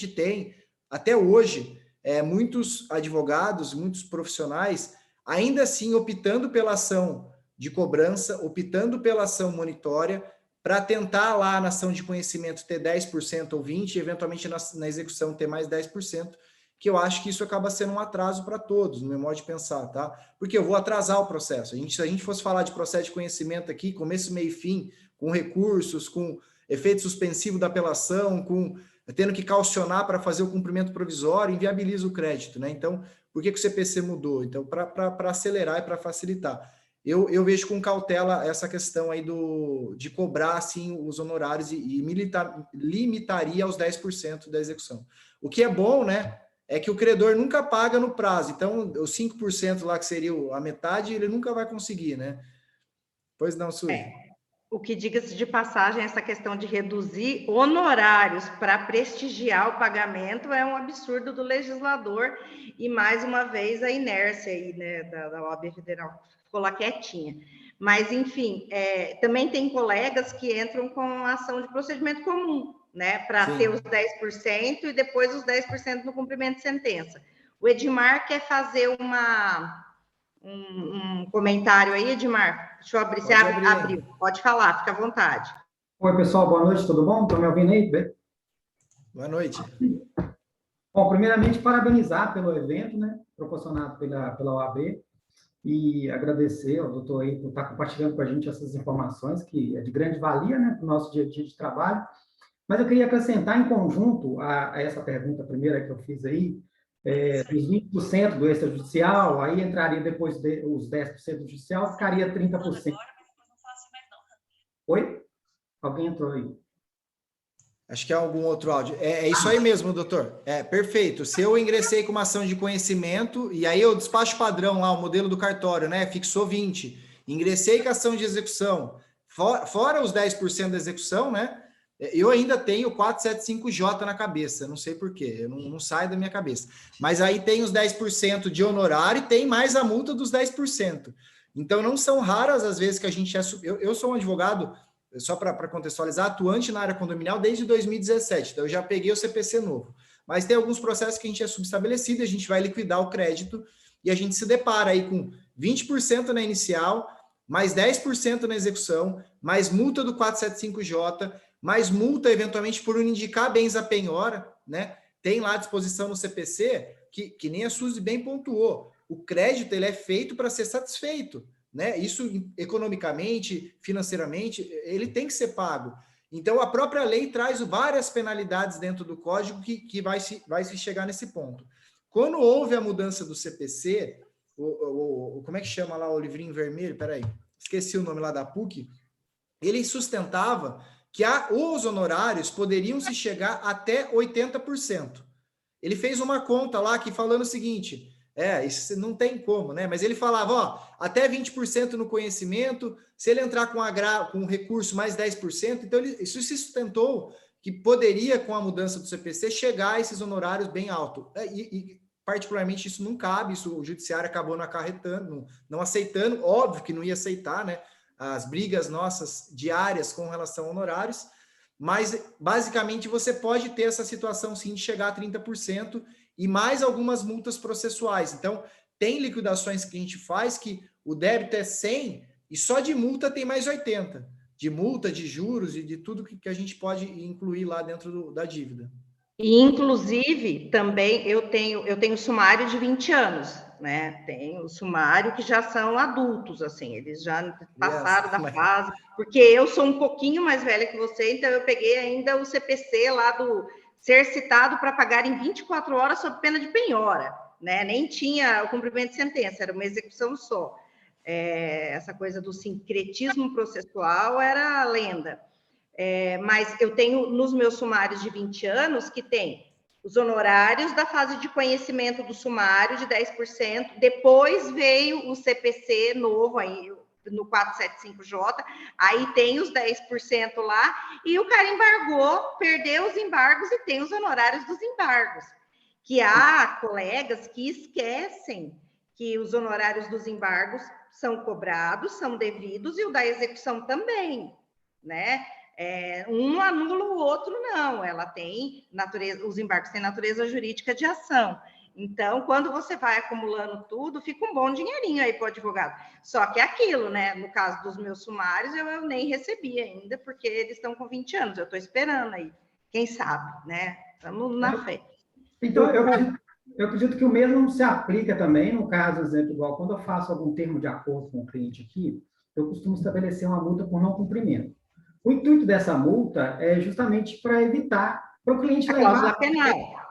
tem até hoje, muitos advogados, muitos profissionais, ainda assim optando pela ação de cobrança, optando pela ação monitória, para tentar lá na ação de conhecimento ter 10% ou 20%, e eventualmente na execução ter mais 10%, que eu acho que isso acaba sendo um atraso para todos, no meu modo de pensar, tá? Porque eu vou atrasar o processo. Se a gente fosse falar de processo de conhecimento aqui, começo, meio e fim, com recursos, com efeito suspensivo da apelação, tendo que caucionar para fazer o cumprimento provisório, inviabiliza o crédito, né? Então, por que o CPC mudou? Então, para acelerar e para facilitar. Eu vejo com cautela essa questão aí de cobrar, assim, os honorários e limitaria aos 10% da execução. O que é bom, né? É que o credor nunca paga no prazo. Então, os 5% lá, que seria a metade, ele nunca vai conseguir, né? Pois não, Suzy? O que, diga-se de passagem, essa questão de reduzir honorários para prestigiar o pagamento é um absurdo do legislador e, mais uma vez, a inércia aí, né, da OAB Federal ficou lá quietinha. Mas, enfim, também tem colegas que entram com ação de procedimento comum, né, para ter os 10% e depois os 10% no cumprimento de sentença. O Edmar quer fazer um comentário aí, Edmar? Deixa eu abrir. Você abriu. Pode falar, fica à vontade. Oi, pessoal, boa noite, tudo bom? Estão me ouvindo aí? Boa noite. Bom, primeiramente, parabenizar pelo evento, né, proporcionado pela OAB, e agradecer ao doutor aí por estar compartilhando com a gente essas informações, que é de grande valia, né, para o nosso dia a dia de trabalho. Mas eu queria acrescentar em conjunto a essa pergunta primeira que eu fiz aí, dos 20% do extrajudicial, aí entraria depois os 10% do judicial, ficaria 30%. Oi? Alguém entrou aí? Acho que é algum outro áudio. É isso aí mesmo, doutor. Perfeito. Se eu ingressei com uma ação de conhecimento, e aí o despacho padrão lá, o modelo do cartório, né? Fixou 20%. Ingressei com a ação de execução, fora os 10% da execução, né? Eu ainda tenho 475J na cabeça, não sei por quê, não sai da minha cabeça. Mas aí tem os 10% de honorário e tem mais a multa dos 10%. Então, não são raras as vezes que a gente... Eu sou um advogado, só para contextualizar, atuante na área condominial desde 2017, então eu já peguei o CPC novo. Mas tem alguns processos que a gente é subestabelecido, a gente vai liquidar o crédito e a gente se depara aí com 20% na inicial, mais 10% na execução, mais multa do 475J, mais multa, eventualmente, por não indicar bens a penhora, né? Tem lá à disposição no CPC, que nem a Suzy bem pontuou. O crédito ele é feito para ser satisfeito, né? Isso, economicamente, financeiramente, ele tem que ser pago. Então, a própria lei traz várias penalidades dentro do código que vai se chegar nesse ponto. Quando houve a mudança do CPC, como é que chama lá o livrinho vermelho? Peraí, esqueci o nome lá da PUC. Ele sustentava que os honorários poderiam se chegar até 80%. Ele fez uma conta lá que falando o seguinte, isso não tem como, né? Mas ele falava, até 20% no conhecimento, se ele entrar com um recurso mais 10%, então isso se sustentou que poderia, com a mudança do CPC, chegar a esses honorários bem altos. E particularmente, isso não cabe, isso o judiciário acabou não acarretando, não aceitando, óbvio que não ia aceitar, né? As brigas nossas diárias com relação a honorários, mas basicamente você pode ter essa situação sim de chegar a 30% e mais algumas multas processuais. Então, tem liquidações que a gente faz que o débito é 100 e só de multa tem mais 80, de multa, de juros e de tudo que a gente pode incluir lá dentro da dívida. E, inclusive, também eu tenho sumário de 20 anos, né? Tenho sumário que já são adultos, assim, eles já passaram da fase, porque eu sou um pouquinho mais velha que você, então eu peguei ainda o CPC lá do ser citado para pagar em 24 horas sob pena de penhora, né? Nem tinha o cumprimento de sentença, era uma execução só. Essa coisa do sincretismo processual era lenda. Mas eu tenho nos meus sumários de 20 anos que tem os honorários da fase de conhecimento do sumário de 10%, depois veio o CPC novo, aí no 475J, aí tem os 10% lá, e o cara embargou, perdeu os embargos e tem os honorários dos embargos. Que há colegas que esquecem que os honorários dos embargos são cobrados, são devidos, e o da execução também, né? Um anula o outro, não. Ela tem natureza, os embargos têm natureza jurídica de ação. Então, quando você vai acumulando tudo, fica um bom dinheirinho aí para o advogado. Só que é aquilo, né? No caso dos meus sumários, eu nem recebi ainda, porque eles estão com 20 anos. Eu estou esperando aí. Quem sabe, né? Estamos na fé. Então, eu acredito que o mesmo se aplica também, no caso, exemplo, igual quando eu faço algum termo de acordo com o cliente aqui, eu costumo estabelecer uma multa por não cumprimento. O intuito dessa multa é justamente para evitar, para o cliente a cláusula penal.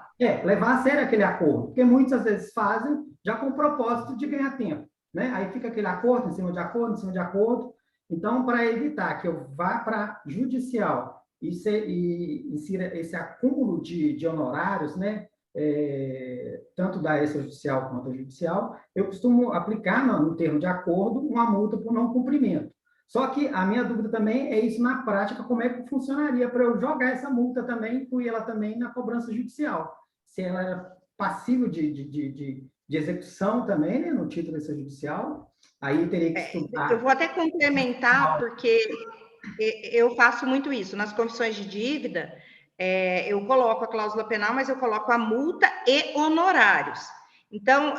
Levar a sério aquele acordo, porque muitas às vezes fazem já com o propósito de ganhar tempo, né? Aí fica aquele acordo em cima de acordo, em cima de acordo. Então, para evitar que eu vá para judicial e insira esse acúmulo de honorários, né? Tanto da extrajudicial quanto da judicial, eu costumo aplicar no termo de acordo uma multa por não cumprimento. Só que a minha dúvida também é isso na prática, como é que funcionaria para eu jogar essa multa também, incluir ela também na cobrança judicial. Se ela era passível de execução também, né, no título extrajudicial, aí teria que estudar. Eu vou até complementar, porque eu faço muito isso. Nas confissões de dívida, eu coloco a cláusula penal, mas eu coloco a multa e honorários. Então,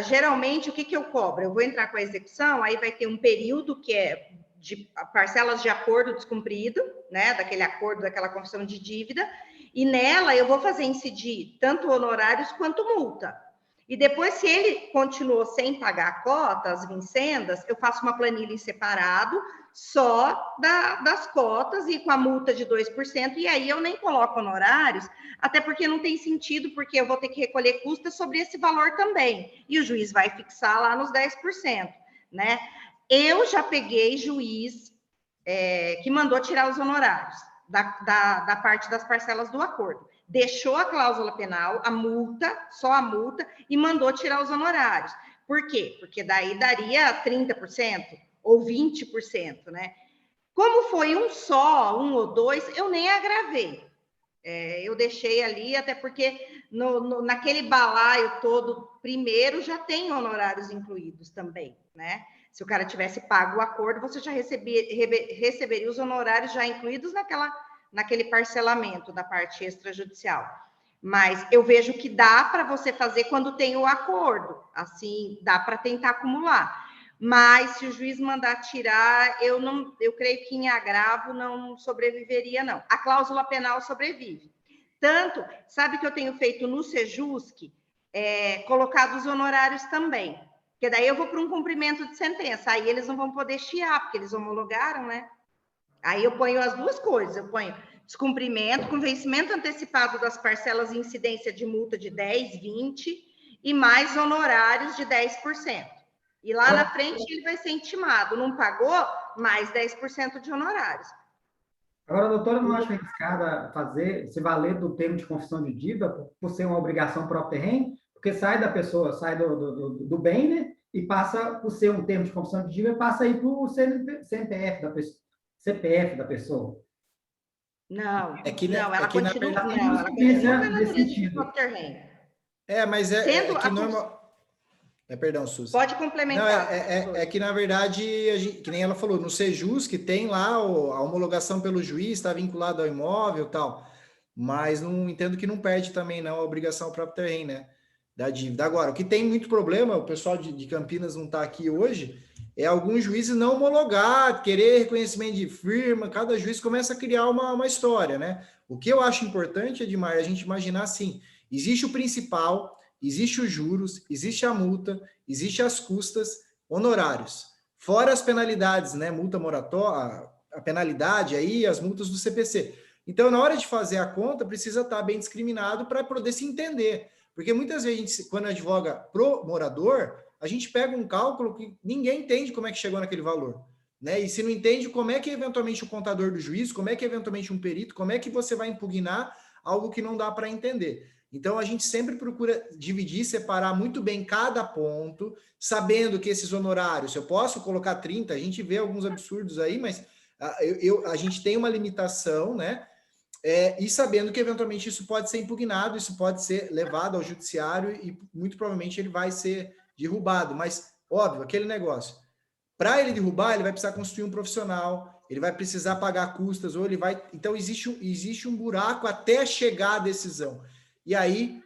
geralmente, o que eu cobro? Eu vou entrar com a execução, aí vai ter um período que é de parcelas de acordo descumprido, né, daquele acordo, daquela confissão de dívida, e nela eu vou fazer incidir tanto honorários quanto multa. E depois, se ele continuou sem pagar a cota, as vincendas, eu faço uma planilha em separado, só das cotas e com a multa de 2%, e aí eu nem coloco honorários, até porque não tem sentido, porque eu vou ter que recolher custas sobre esse valor também, e o juiz vai fixar lá nos 10%, né? Eu já peguei juiz que mandou tirar os honorários da parte das parcelas do acordo. Deixou a cláusula penal, a multa, só a multa, e mandou tirar os honorários. Por quê? Porque daí daria 30% ou 20%, né? Como foi um só, um ou dois, eu nem agravei. Eu deixei ali, até porque naquele balaio todo, primeiro, já tem honorários incluídos também, né? Se o cara tivesse pago o acordo, você já receberia os honorários já incluídos naquele parcelamento da parte extrajudicial. Mas eu vejo que dá para você fazer quando tem o acordo, assim, dá para tentar acumular. Mas se o juiz mandar tirar, eu creio que em agravo não sobreviveria, não. A cláusula penal sobrevive. Tanto, sabe que eu tenho feito no Sejusc, colocado os honorários também. Porque daí eu vou para um cumprimento de sentença, aí eles não vão poder chiar, porque eles homologaram, né? Aí eu ponho as duas coisas, eu ponho descumprimento, com vencimento antecipado das parcelas e incidência de multa de 10%, 20% e mais honorários de 10%. E lá na frente ele vai ser intimado, não pagou, mais 10% de honorários. Agora, doutora, não acha arriscada se valer do termo de confissão de dívida por ser uma obrigação própria terreno? Porque sai da pessoa, sai do bem, né? E passa por ser um termo de confissão de dívida, passa aí para o CPF da pessoa. Não, ela ela continua na natureza de próprio terreno. Mas que normal... Perdão, Suzy. Pode complementar. Não, que, na verdade, que nem ela falou, no Sejusc que tem lá a homologação pelo juiz, está vinculado ao imóvel e tal, mas não entendo que não perde também não a obrigação ao próprio terreno, né, da dívida. Agora, o que tem muito problema, o pessoal de Campinas não está aqui hoje, é alguns juízes não homologar, querer reconhecimento de firma, cada juiz começa a criar uma história, né? O que eu acho importante, Edmar, é a gente imaginar assim, existe o principal... Existe os juros, existe a multa, existe as custas, honorários. Fora as penalidades, né? Multa moratória, a penalidade aí, as multas do CPC. Então, na hora de fazer a conta, precisa estar bem discriminado para poder se entender. Porque muitas vezes, quando advoga pro morador, a gente pega um cálculo que ninguém entende como é que chegou naquele valor. Né? E se não entende, como é que eventualmente o contador do juiz, como é que eventualmente um perito, como é que você vai impugnar algo que não dá para entender. Então, a gente sempre procura dividir, separar muito bem cada ponto, sabendo que esses honorários, eu posso colocar 30, a gente vê alguns absurdos aí, mas a gente tem uma limitação, né? E sabendo que, eventualmente, isso pode ser impugnado, isso pode ser levado ao judiciário e, muito provavelmente, ele vai ser derrubado. Mas, óbvio, aquele negócio. Para ele derrubar, ele vai precisar constituir um profissional, ele vai precisar pagar custas, ou ele vai... Então, existe um buraco até chegar à decisão. E aí,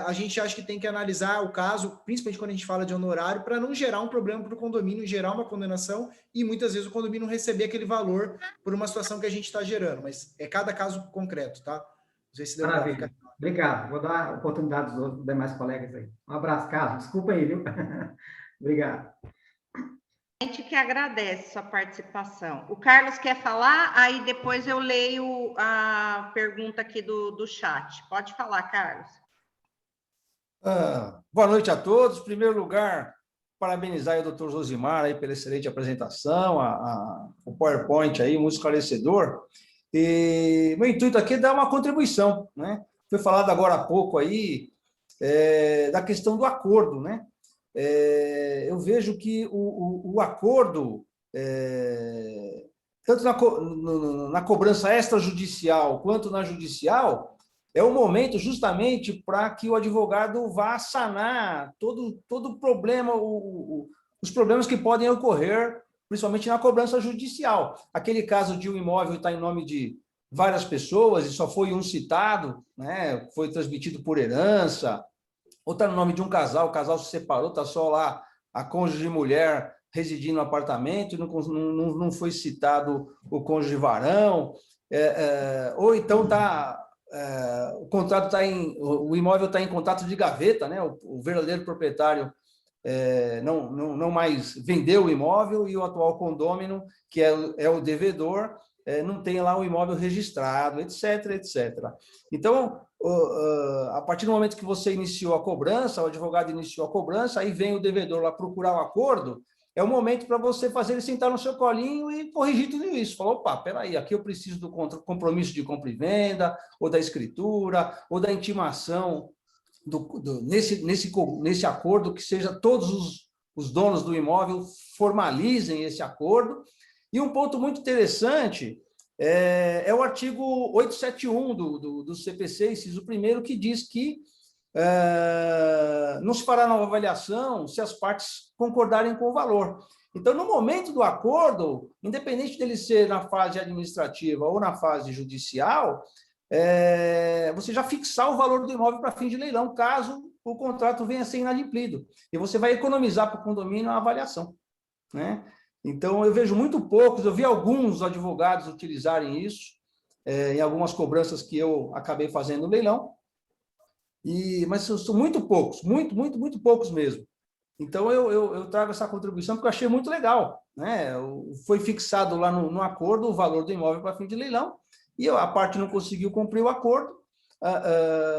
a gente acha que tem que analisar o caso, principalmente quando a gente fala de honorário, para não gerar um problema para o condomínio, gerar uma condenação e muitas vezes o condomínio não receber aquele valor por uma situação que a gente está gerando. Mas é cada caso concreto, tá? Não sei se deu para ficar. Obrigado. Vou dar a oportunidade dos demais colegas aí. Um abraço, Carlos. Desculpa aí, viu? Obrigado. A gente que agradece sua participação. O Carlos quer falar, aí depois eu leio a pergunta aqui do chat. Pode falar, Carlos. Boa noite a todos. Em primeiro lugar, parabenizar o Dr. Zosimar aí pela excelente apresentação, o PowerPoint aí, muito esclarecedor. E meu intuito aqui é dar uma contribuição, né? Foi falado agora há pouco aí da questão do acordo, né? Eu vejo que o acordo, tanto na cobrança extrajudicial quanto na judicial, é o momento justamente para que o advogado vá sanar todo o problema, os problemas que podem ocorrer, principalmente na cobrança judicial. Aquele caso de um imóvel está em nome de várias pessoas e só foi um citado, né? Foi transmitido por herança, ou está no nome de um casal, o casal se separou, está só lá a cônjuge mulher residindo no apartamento, não foi citado o cônjuge varão, ou então o contrato o imóvel está em contrato de gaveta, né? O verdadeiro proprietário não mais vendeu o imóvel e o atual condômino, que é o devedor, não tem lá o imóvel registrado, etc, etc. Então, a partir do momento que você iniciou a cobrança, o advogado iniciou a cobrança, aí vem o devedor lá procurar o acordo, é o momento para você fazer ele sentar no seu colinho e corrigir tudo isso. Falar, opa, peraí, aqui eu preciso do compromisso de compra e venda, ou da escritura, ou da intimação nesse acordo, que seja todos os donos do imóvel formalizem esse acordo. E um ponto muito interessante é o artigo 871 do CPC, inciso 1º, que diz que não se fará nova avaliação se as partes concordarem com o valor. Então, no momento do acordo, independente dele ser na fase administrativa ou na fase judicial, você já fixar o valor do imóvel para fim de leilão, caso o contrato venha a ser inadimplido. E você vai economizar para o condomínio a avaliação, né? Então, eu vejo muito poucos, eu vi alguns advogados utilizarem isso em algumas cobranças que eu acabei fazendo no leilão, mas são muito poucos, muito poucos mesmo. Então, eu trago essa contribuição porque eu achei muito legal, né? Foi fixado lá no acordo o valor do imóvel para fim de leilão, e a parte não conseguiu cumprir o acordo,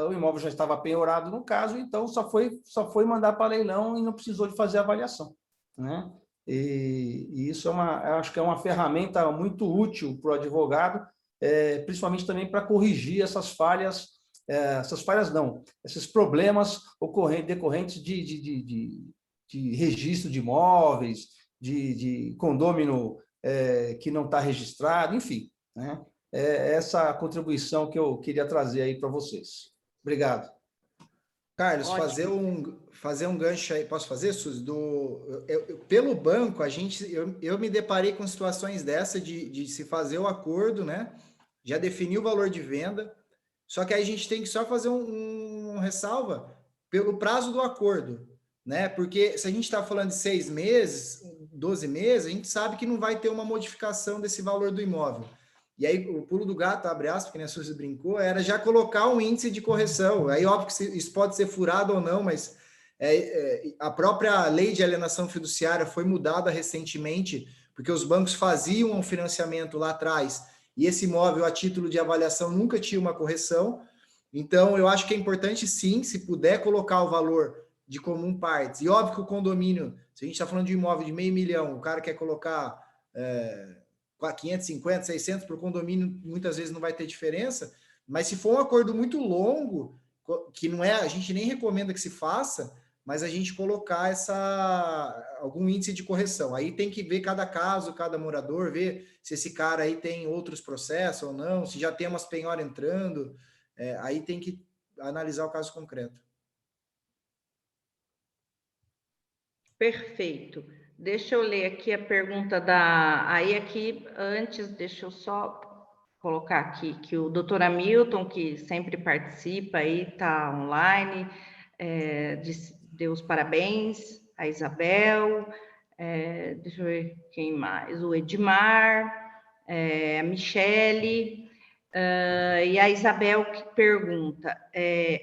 o imóvel já estava penhorado no caso, então só foi mandar para leilão e não precisou de fazer a avaliação, né? E isso eu acho que é uma ferramenta muito útil para o advogado, principalmente também para corrigir esses problemas decorrentes de registro de imóveis, de condômino que não está registrado, enfim, né? Essa contribuição que eu queria trazer aí para vocês. Obrigado. Carlos, fazer um gancho aí, posso fazer, Suzy? Pelo banco, eu me deparei com situações dessa de se fazer o acordo, né? Já definiu o valor de venda, só que aí a gente tem que só fazer um ressalva pelo prazo do acordo, né? Porque se a gente está falando de 6 meses, 12 meses, a gente sabe que não vai ter uma modificação desse valor do imóvel. E aí, o pulo do gato, abre aspas, que nem a Suzy brincou, era já colocar um índice de correção. Aí, óbvio que isso pode ser furado ou não, mas a própria lei de alienação fiduciária foi mudada recentemente, porque os bancos faziam um financiamento lá atrás, e esse imóvel, a título de avaliação, nunca tinha uma correção. Então, eu acho que é importante, sim, se puder colocar o valor de comum partes. E óbvio que o condomínio, se a gente está falando de um imóvel de $500 mil, o cara quer colocar 550, 600 para o condomínio, muitas vezes não vai ter diferença, Mas se for um acordo muito longo, que não é, a gente nem recomenda que se faça, mas a gente colocar algum índice de correção. Aí tem que ver cada caso, cada morador, ver se esse cara aí tem outros processos ou não, se já tem umas penhoras entrando, aí tem que analisar o caso concreto. Perfeito. Deixa eu ler aqui a pergunta Aí aqui, antes, deixa eu só colocar aqui que o doutor Hamilton, que sempre participa aí, está online, deu os parabéns, a Isabel, deixa eu ver quem mais, o Edmar, a Michele, e a Isabel que pergunta,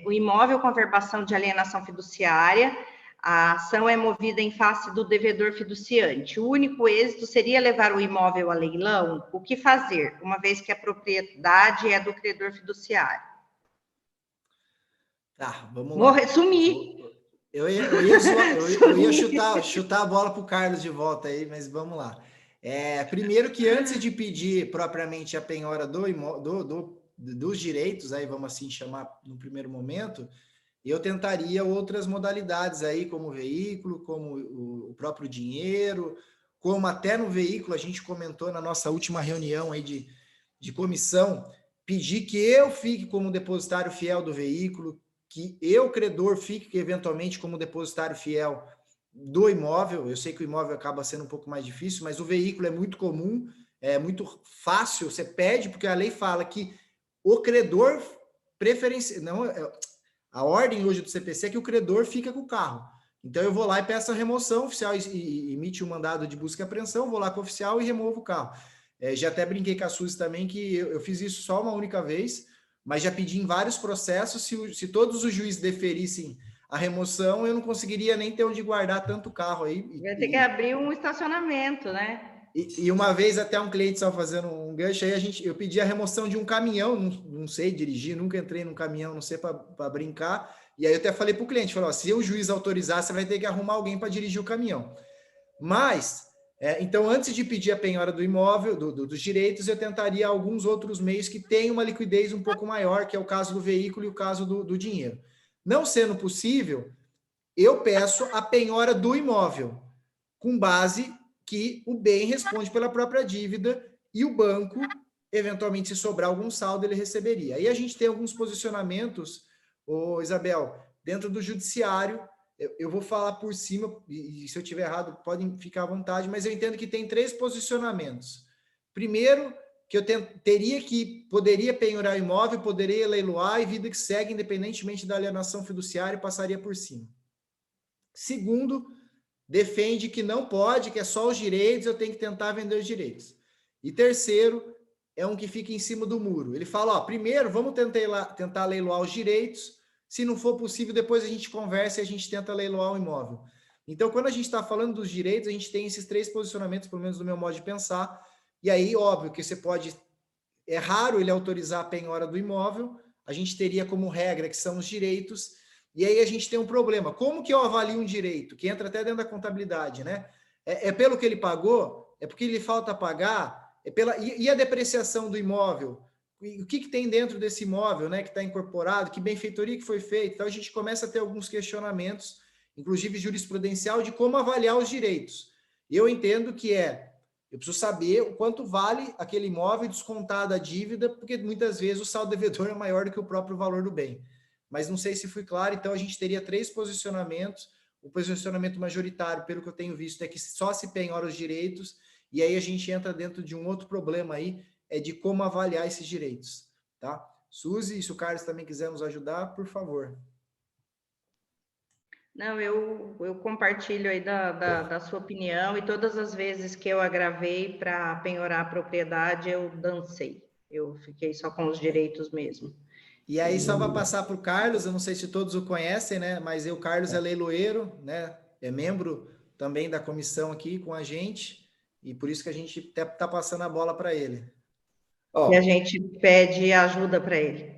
o imóvel com averbação de alienação fiduciária, a ação é movida em face do devedor fiduciante. O único êxito seria levar o imóvel a leilão? O que fazer, uma vez que a propriedade é do credor fiduciário? Tá, vamos lá. Sumi. Eu ia chutar a bola para o Carlos de volta aí, mas vamos lá. Primeiro que antes de pedir propriamente a penhora dos direitos, aí vamos assim chamar no primeiro momento, eu tentaria outras modalidades aí, como veículo, como o próprio dinheiro, como até no veículo, a gente comentou na nossa última reunião aí de comissão, pedir que eu fique como depositário fiel do veículo, que eu, credor, fique eventualmente como depositário fiel do imóvel. Eu sei que o imóvel acaba sendo um pouco mais difícil, mas o veículo é muito comum, é muito fácil, você pede, porque a lei fala que o credor a ordem hoje do CPC é que o credor fica com o carro. Então, eu vou lá e peço a remoção, o oficial emite um mandado de busca e apreensão, vou lá com o oficial e removo o carro. Já até brinquei com a Suzy também, que eu fiz isso só uma única vez, mas já pedi em vários processos, se todos os juízes deferissem a remoção, eu não conseguiria nem ter onde guardar tanto carro aí. Vai ter que abrir um estacionamento, né? E uma vez até um cliente estava fazendo um gancho aí, eu pedi a remoção de um caminhão, não sei dirigir, nunca entrei num caminhão, não sei para brincar, e aí eu até falei para o cliente, se o juiz autorizar, você vai ter que arrumar alguém para dirigir o caminhão. Mas, então antes de pedir a penhora do imóvel, dos direitos, eu tentaria alguns outros meios que têm uma liquidez um pouco maior, que é o caso do veículo e o caso do dinheiro. Não sendo possível, eu peço a penhora do imóvel, com base que o bem responde pela própria dívida e o banco, eventualmente, se sobrar algum saldo, ele receberia. Aí a gente tem alguns posicionamentos, Isabel, dentro do judiciário, eu vou falar por cima, e se eu estiver errado, podem ficar à vontade, mas eu entendo que tem 3 posicionamentos. Primeiro, que eu poderia penhorar o imóvel, poderia leiloar e vida que segue, independentemente da alienação fiduciária, passaria por cima. Segundo, defende que não pode, que é só os direitos, eu tenho que tentar vender os direitos. E terceiro, é um que fica em cima do muro. Ele fala, primeiro, vamos tentar leiloar os direitos, se não for possível, depois a gente conversa e a gente tenta leiloar o imóvel. Então, quando a gente está falando dos direitos, a gente tem esses 3 posicionamentos, pelo menos no meu modo de pensar, e aí, óbvio, que é raro ele autorizar a penhora do imóvel, a gente teria como regra que são os direitos, e aí a gente tem um problema. Como que eu avalio um direito? Que entra até dentro da contabilidade, né? Pelo que ele pagou? É porque ele falta pagar? E a depreciação do imóvel? O que tem dentro desse imóvel, né? Que está incorporado? Que benfeitoria que foi feita? Então, a gente começa a ter alguns questionamentos, inclusive jurisprudencial, de como avaliar os direitos. E eu entendo que eu preciso saber o quanto vale aquele imóvel descontar da dívida, porque muitas vezes o saldo devedor é maior do que o próprio valor do bem. Mas não sei se fui claro, então a gente teria 3 posicionamentos. O posicionamento majoritário, pelo que eu tenho visto, é que só se penhora os direitos, e aí a gente entra dentro de um outro problema aí, de como avaliar esses direitos, tá? Suzy, e se o Carlos também quiser nos ajudar, por favor. Não, eu compartilho aí da sua opinião, e todas as vezes que eu agravei para penhorar a propriedade, eu dancei. Eu fiquei só com os direitos mesmo. E aí, só para passar para o Carlos, eu não sei se todos o conhecem, né? Mas o Carlos é leiloeiro, né? É membro também da comissão aqui com a gente, e por isso que a gente está passando a bola para ele. E a gente pede ajuda para ele.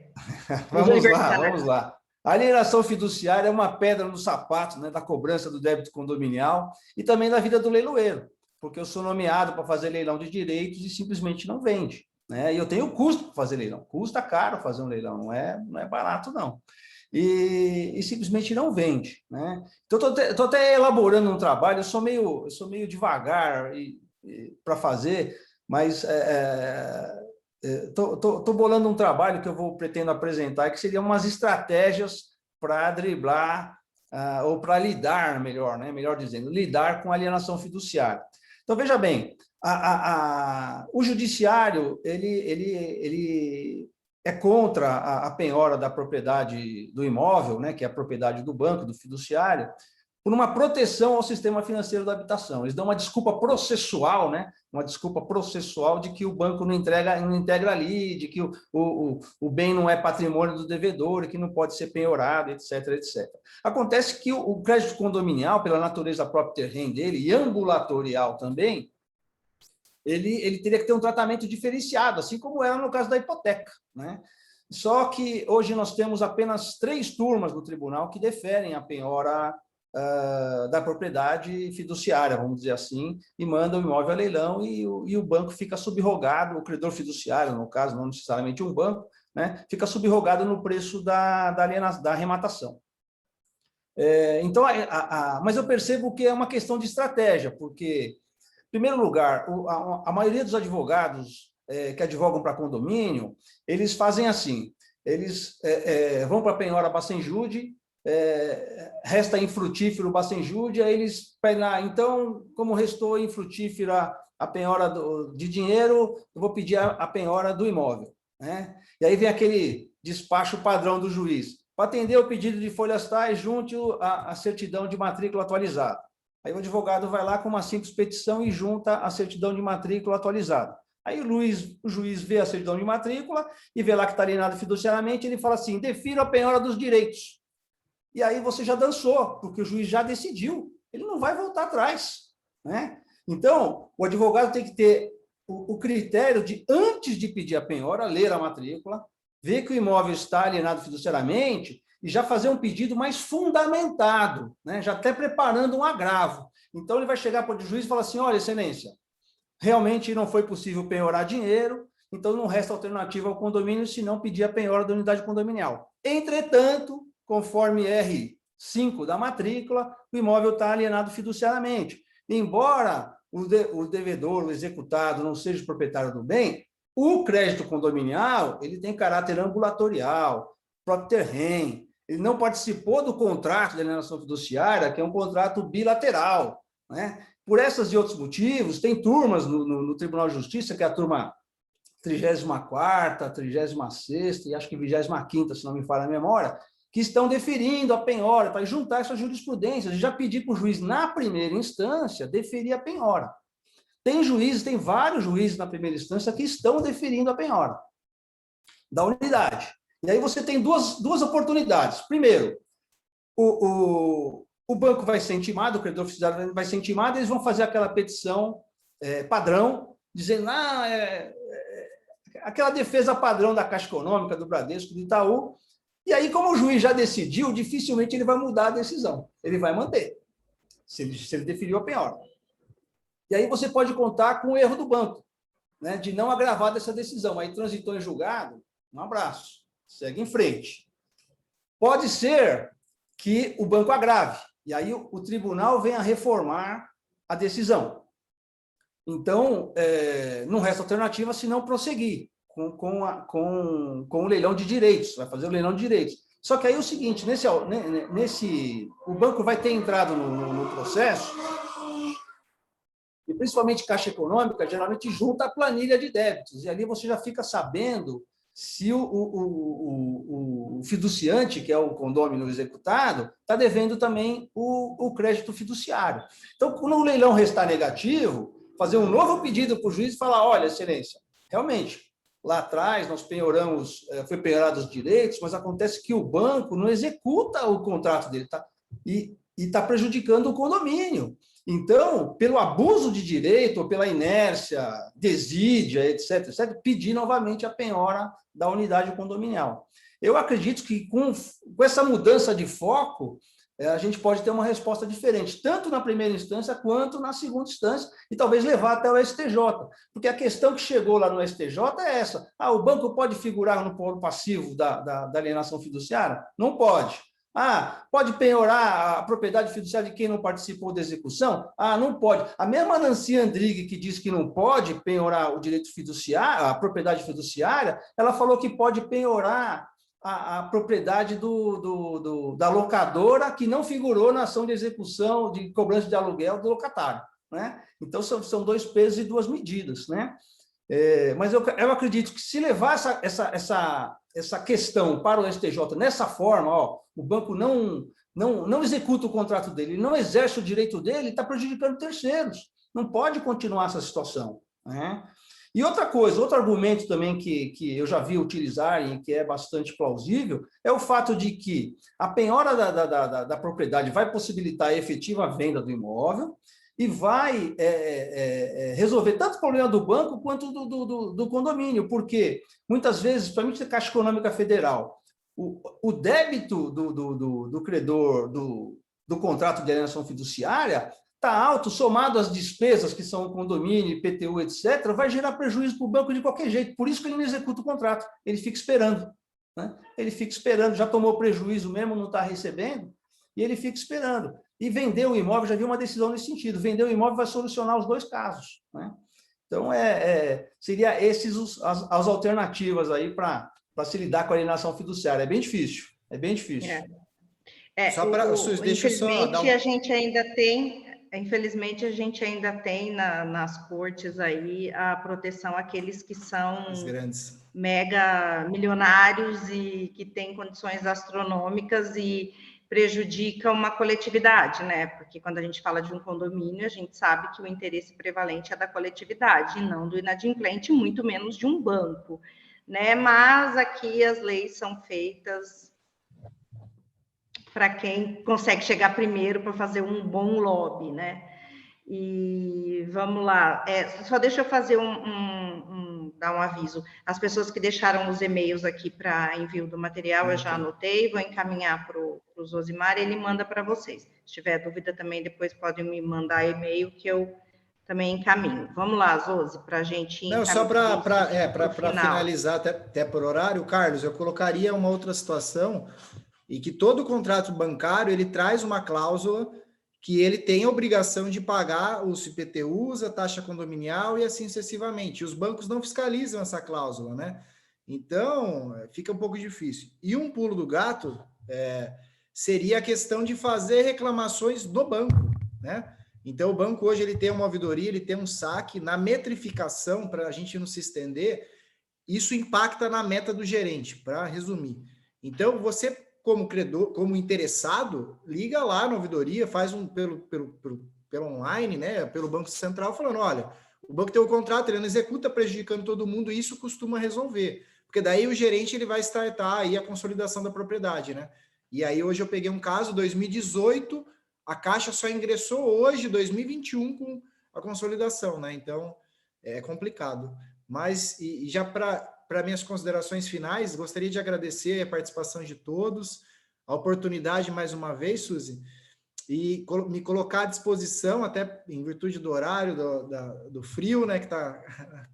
Vamos lá. A alienação fiduciária é uma pedra no sapato, né, da cobrança do débito condominial e também da vida do leiloeiro, porque eu sou nomeado para fazer leilão de direitos e simplesmente não vende. né? E eu tenho custo para fazer leilão. Custa caro fazer um leilão, não é barato, não. E simplesmente não vende, né? Então, estou até elaborando um trabalho, eu sou meio devagar para fazer, mas estou bolando um trabalho que eu pretendo apresentar, que seriam umas estratégias para driblar, ou para lidar, melhor, né? Melhor dizendo, lidar com a alienação fiduciária. Então, veja bem, o judiciário, ele é contra a penhora da propriedade do imóvel, né, que é a propriedade do banco, do fiduciário, por uma proteção ao sistema financeiro da habitação. Eles dão uma desculpa processual, né, uma desculpa processual de que o banco não integra ali, de que o bem não é patrimônio do devedor e que não pode ser penhorado, etc, etc. Acontece que o crédito condominial, pela natureza própria terreno dele, e ambulatorial também, ele teria que ter um tratamento diferenciado, assim como era no caso da hipoteca, né? Só que hoje nós temos apenas 3 turmas no tribunal que deferem a penhora da propriedade fiduciária, vamos dizer assim, e mandam o imóvel a leilão e o banco fica subrogado, o credor fiduciário, no caso, não necessariamente um banco, né, fica subrogado no preço da arrematação. Então, mas eu percebo que é uma questão de estratégia, porque, em primeiro lugar, a maioria dos advogados que advogam para condomínio, eles fazem assim, eles vão para a penhora Bacenjude, resta infrutífero o Bacenjude, aí eles pedem, então, como restou infrutífera a penhora de dinheiro, eu vou pedir a penhora do imóvel, né? E aí vem aquele despacho padrão do juiz. Para atender o pedido de folhas tais, junte a certidão de matrícula atualizada. Aí o advogado vai lá com uma simples petição e junta a certidão de matrícula atualizada. Aí o juiz vê a certidão de matrícula e vê lá que está alienado fiduciariamente, ele fala assim, defiro a penhora dos direitos. E aí você já dançou, porque o juiz já decidiu, ele não vai voltar atrás, né? Então, o advogado tem que ter o critério de, antes de pedir a penhora, ler a matrícula, ver que o imóvel está alienado fiduciariamente e já fazer um pedido mais fundamentado, né? Já até preparando um agravo. Então, ele vai chegar para o juiz e falar assim, olha, excelência, realmente não foi possível penhorar dinheiro, então não resta alternativa ao condomínio se não pedir a penhora da unidade condominial. Entretanto, conforme R5 da matrícula, o imóvel está alienado fiduciariamente. Embora o devedor, o executado, não seja o proprietário do bem, o crédito condominial ele tem caráter ambulatorial, próprio terreno, ele não participou do contrato de alienação fiduciária, que é um contrato bilateral, né? Por essas e outros motivos, tem turmas no Tribunal de Justiça, que é a turma 34ª, 36ª e acho que 25ª, se não me falha a memória, que estão deferindo a penhora para juntar essas jurisprudências e já pedir para o juiz, na primeira instância, deferir a penhora. Tem vários juízes na primeira instância que estão deferindo a penhora da unidade. E aí você tem duas oportunidades. Primeiro, o banco vai ser intimado, o credor fiduciário vai ser intimado, eles vão fazer aquela petição padrão, dizendo aquela defesa padrão da Caixa Econômica, do Bradesco, do Itaú. E aí, como o juiz já decidiu, dificilmente ele vai mudar a decisão. Ele vai manter, se ele deferiu a penhora. E aí você pode contar com o erro do banco, né, de não agravar dessa decisão. Aí transitou em julgado, um abraço, segue em frente. Pode ser que o banco agrave, e aí o tribunal venha reformar a decisão. Então, não resta alternativa senão prosseguir com o leilão de direitos, vai fazer o leilão de direitos. Só que aí é o seguinte, o banco vai ter entrado no processo, e principalmente Caixa Econômica, geralmente junta a planilha de débitos, e ali você já fica sabendo se o fiduciante, que é o condômino executado, está devendo também o crédito fiduciário. Então, quando o leilão restar negativo, fazer um novo pedido para o juiz e falar, olha, excelência, realmente, lá atrás nós foi penhorado os direitos, mas acontece que o banco não executa o contrato dele, e está prejudicando o condomínio. Então, pelo abuso de direito, ou pela inércia, desídia, etc., pedir novamente a penhora da unidade condominial. Eu acredito que com essa mudança de foco, a gente pode ter uma resposta diferente, tanto na primeira instância quanto na segunda instância, e talvez levar até o STJ. Porque a questão que chegou lá no STJ é essa. O banco pode figurar no polo passivo da alienação fiduciária? Não pode. Pode penhorar a propriedade fiduciária de quem não participou da execução? Não pode. A mesma Nancy Andrighi, que diz que não pode penhorar o direito fiduciário, a propriedade fiduciária, ela falou que pode penhorar a propriedade da locadora que não figurou na ação de execução de cobrança de aluguel do locatário, né? Então, são 2 pesos e 2 medidas, né? Mas eu acredito que se levar essa questão para o STJ nessa forma, o banco não executa o contrato dele, não exerce o direito dele, está prejudicando terceiros. Não pode continuar essa situação, né? E outra coisa, outro argumento também que eu já vi utilizarem, que é bastante plausível, é o fato de que a penhora da propriedade vai possibilitar a efetiva venda do imóvel e vai resolver tanto o problema do banco quanto do condomínio, porque muitas vezes, principalmente na Caixa Econômica Federal, o débito do credor do contrato de alienação fiduciária está alto, somado às despesas que são o condomínio, IPTU, etc., vai gerar prejuízo para o banco de qualquer jeito. Por isso que ele não executa o contrato, ele fica esperando, né? Ele fica esperando, já tomou prejuízo mesmo, não está recebendo, e ele fica esperando. E vender o imóvel, já vi uma decisão nesse sentido, vender o imóvel vai solucionar os 2 casos, né? Então, seria esses as alternativas aí para se lidar com a alienação fiduciária. É bem difícil, é bem difícil. Só para deixa eu só dar Infelizmente, a gente ainda tem nas cortes aí a proteção àqueles que são mega milionários e que têm condições astronômicas e prejudicam uma coletividade, né? Porque quando a gente fala de um condomínio, a gente sabe que o interesse prevalente é da coletividade, e não do inadimplente, muito menos de um banco, né? Mas aqui as leis são feitas para quem consegue chegar primeiro para fazer um bom lobby, né? E vamos lá, só deixa eu fazer dar um aviso. As pessoas que deixaram os e-mails aqui para envio do material, eu já anotei, vou encaminhar para o Zosimar, ele manda para vocês. Se tiver dúvida também, depois podem me mandar e-mail que eu também encaminho. Vamos lá, Zosi, para a gente... Não, só para finalizar, até por horário, Carlos, eu colocaria uma outra situação, e que todo contrato bancário, ele traz uma cláusula que ele tem a obrigação de pagar os IPTUs, a taxa condominial e assim sucessivamente. E os bancos não fiscalizam essa cláusula, né? Então, fica um pouco difícil. E um pulo do gato seria a questão de fazer reclamações do banco, né? Então, o banco hoje ele tem uma ouvidoria, ele tem um saque. Na metrificação, para a gente não se estender, isso impacta na meta do gerente, para resumir. Então, você, como credor, como interessado, liga lá na ouvidoria, faz pelo online, né, pelo Banco Central, falando, olha, o banco tem um contrato, ele não executa prejudicando todo mundo, e isso costuma resolver. Porque daí o gerente ele vai startar aí a consolidação da propriedade, né? E aí hoje eu peguei um caso, 2018, a Caixa só ingressou hoje, 2021, com a consolidação, né? Então, é complicado. Mas, e já para minhas considerações finais, gostaria de agradecer a participação de todos, a oportunidade mais uma vez, Suzy, e me colocar à disposição, até em virtude do horário, do frio, né, que está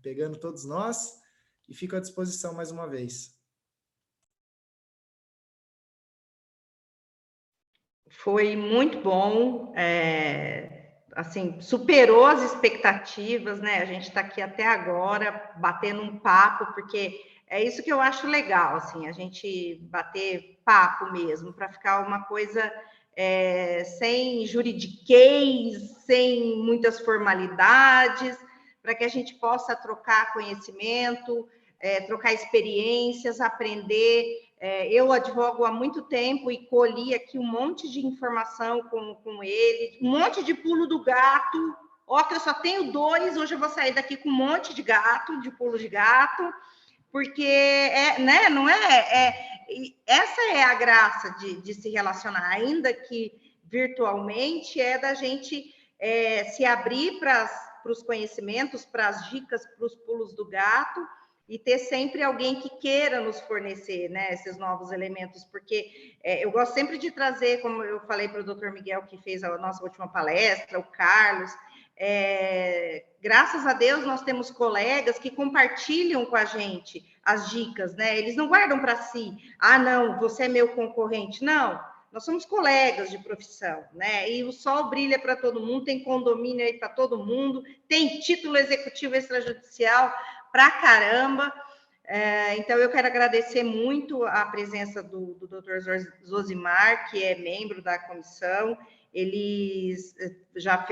pegando todos nós, e fico à disposição mais uma vez. Foi muito bom, assim, superou as expectativas, né? A gente está aqui até agora batendo um papo, porque é isso que eu acho legal, assim, a gente bater papo mesmo, para ficar uma coisa sem juridiquês, sem muitas formalidades, para que a gente possa trocar conhecimento, trocar experiências, aprender. Eu advogo há muito tempo e colhi aqui um monte de informação com ele, um monte de pulo do gato. Ó, que eu só tenho 2, hoje eu vou sair daqui com um monte de gato, de pulo de gato, porque né, não essa é a graça de se relacionar, ainda que virtualmente, da gente se abrir para os conhecimentos, para as dicas, para os pulos do gato, e ter sempre alguém que queira nos fornecer, né, esses novos elementos, porque eu gosto sempre de trazer, como eu falei para o Dr. Miguel, que fez a nossa última palestra, o Carlos, graças a Deus nós temos colegas que compartilham com a gente as dicas, né, eles não guardam para si, não, você é meu concorrente, não, nós somos colegas de profissão, né, e o sol brilha para todo mundo, tem condomínio aí para todo mundo, tem título executivo extrajudicial pra caramba. Então, eu quero agradecer muito a presença do Dr. Zosimar, que é membro da comissão. Ele já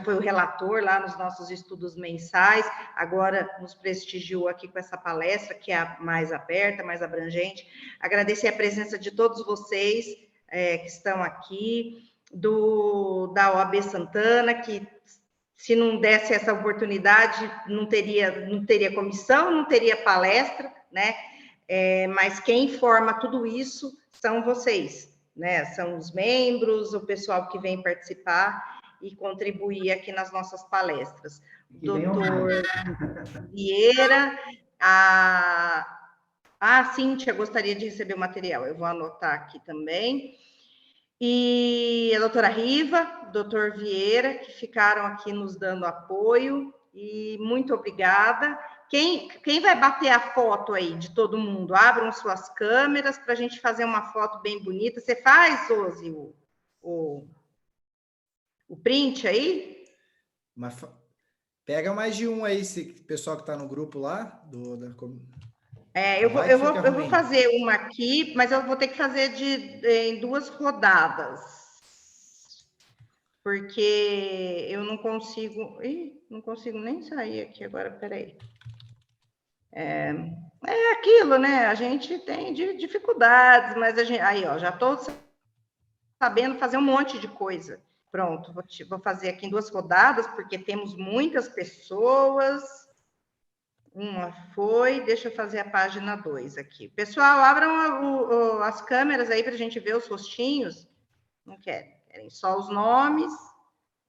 foi o relator lá nos nossos estudos mensais, agora nos prestigiou aqui com essa palestra, que é a mais aberta, mais abrangente. Agradecer a presença de todos vocês que estão aqui, da OAB Santana, que se não desse essa oportunidade, não teria comissão, não teria palestra, né? Mas quem forma tudo isso são vocês, né? São os membros, o pessoal que vem participar e contribuir aqui nas nossas palestras. Doutor Vieira, a Cíntia gostaria de receber o material, eu vou anotar aqui também. E a doutora Riva, doutor Vieira, que ficaram aqui nos dando apoio, e muito obrigada. Quem vai bater a foto aí de todo mundo? Abram suas câmeras para a gente fazer uma foto bem bonita. Você faz, Ozi, o print aí? Pega mais de um aí, esse pessoal que está no grupo lá. Eu vou fazer uma aqui, mas eu vou ter que fazer em 2 rodadas, porque eu não consigo... não consigo nem sair aqui agora, peraí. É aquilo, né? A gente tem dificuldades, mas aí, ó, já estou sabendo fazer um monte de coisa. Pronto, vou fazer aqui em 2 rodadas, porque temos muitas pessoas... Uma foi, deixa eu fazer a página 2 aqui. Pessoal, abram as câmeras aí para a gente ver os rostinhos. Não querem só os nomes.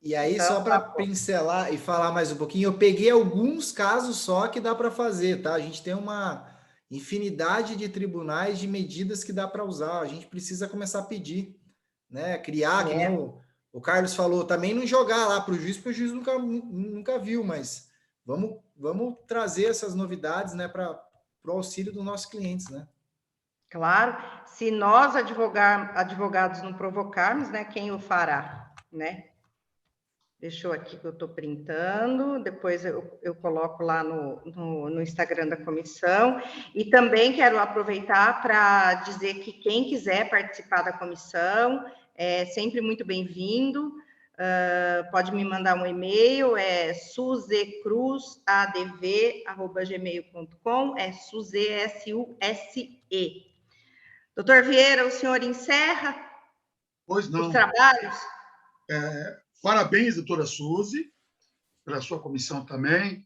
E aí, então, só para pincelar e falar mais um pouquinho, eu peguei alguns casos só que dá para fazer, tá? A gente tem uma infinidade de tribunais, de medidas que dá para usar. A gente precisa começar a pedir, né? Criar, que nem o Carlos falou, também não jogar lá para o juiz, porque o juiz nunca viu, mas... Vamos trazer essas novidades, né, para o auxílio dos nossos clientes, né? Claro, se nós advogados não provocarmos, né, quem o fará, né? Deixa eu aqui que eu estou printando, depois eu coloco lá no Instagram da comissão. E também quero aproveitar para dizer que quem quiser participar da comissão é sempre muito bem-vindo. Pode me mandar um e-mail, suzecruzadv@gmail.com, Suze, S-U-S-E. Doutor Vieira, o senhor encerra os trabalhos? Parabéns, doutora Suzy, pela sua comissão também.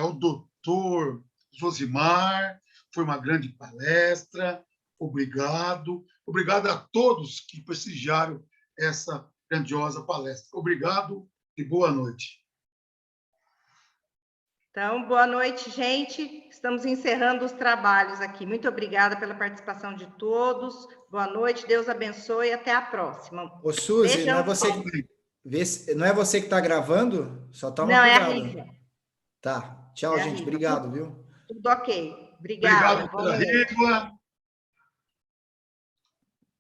Ao doutor Zosimar, foi uma grande palestra, obrigado. Obrigado a todos que prestigiaram essa grandiosa palestra. Obrigado e boa noite. Então, boa noite, gente. Estamos encerrando os trabalhos aqui. Muito obrigada pela participação de todos. Boa noite, Deus abençoe e até a próxima. Ô, Suzy, não é você que está gravando? Só toma cuidado. Não, é a Riva. Tá. Tchau, gente. Obrigado, viu? Tudo ok. Obrigada. Obrigado pela Riva.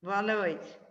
Boa noite.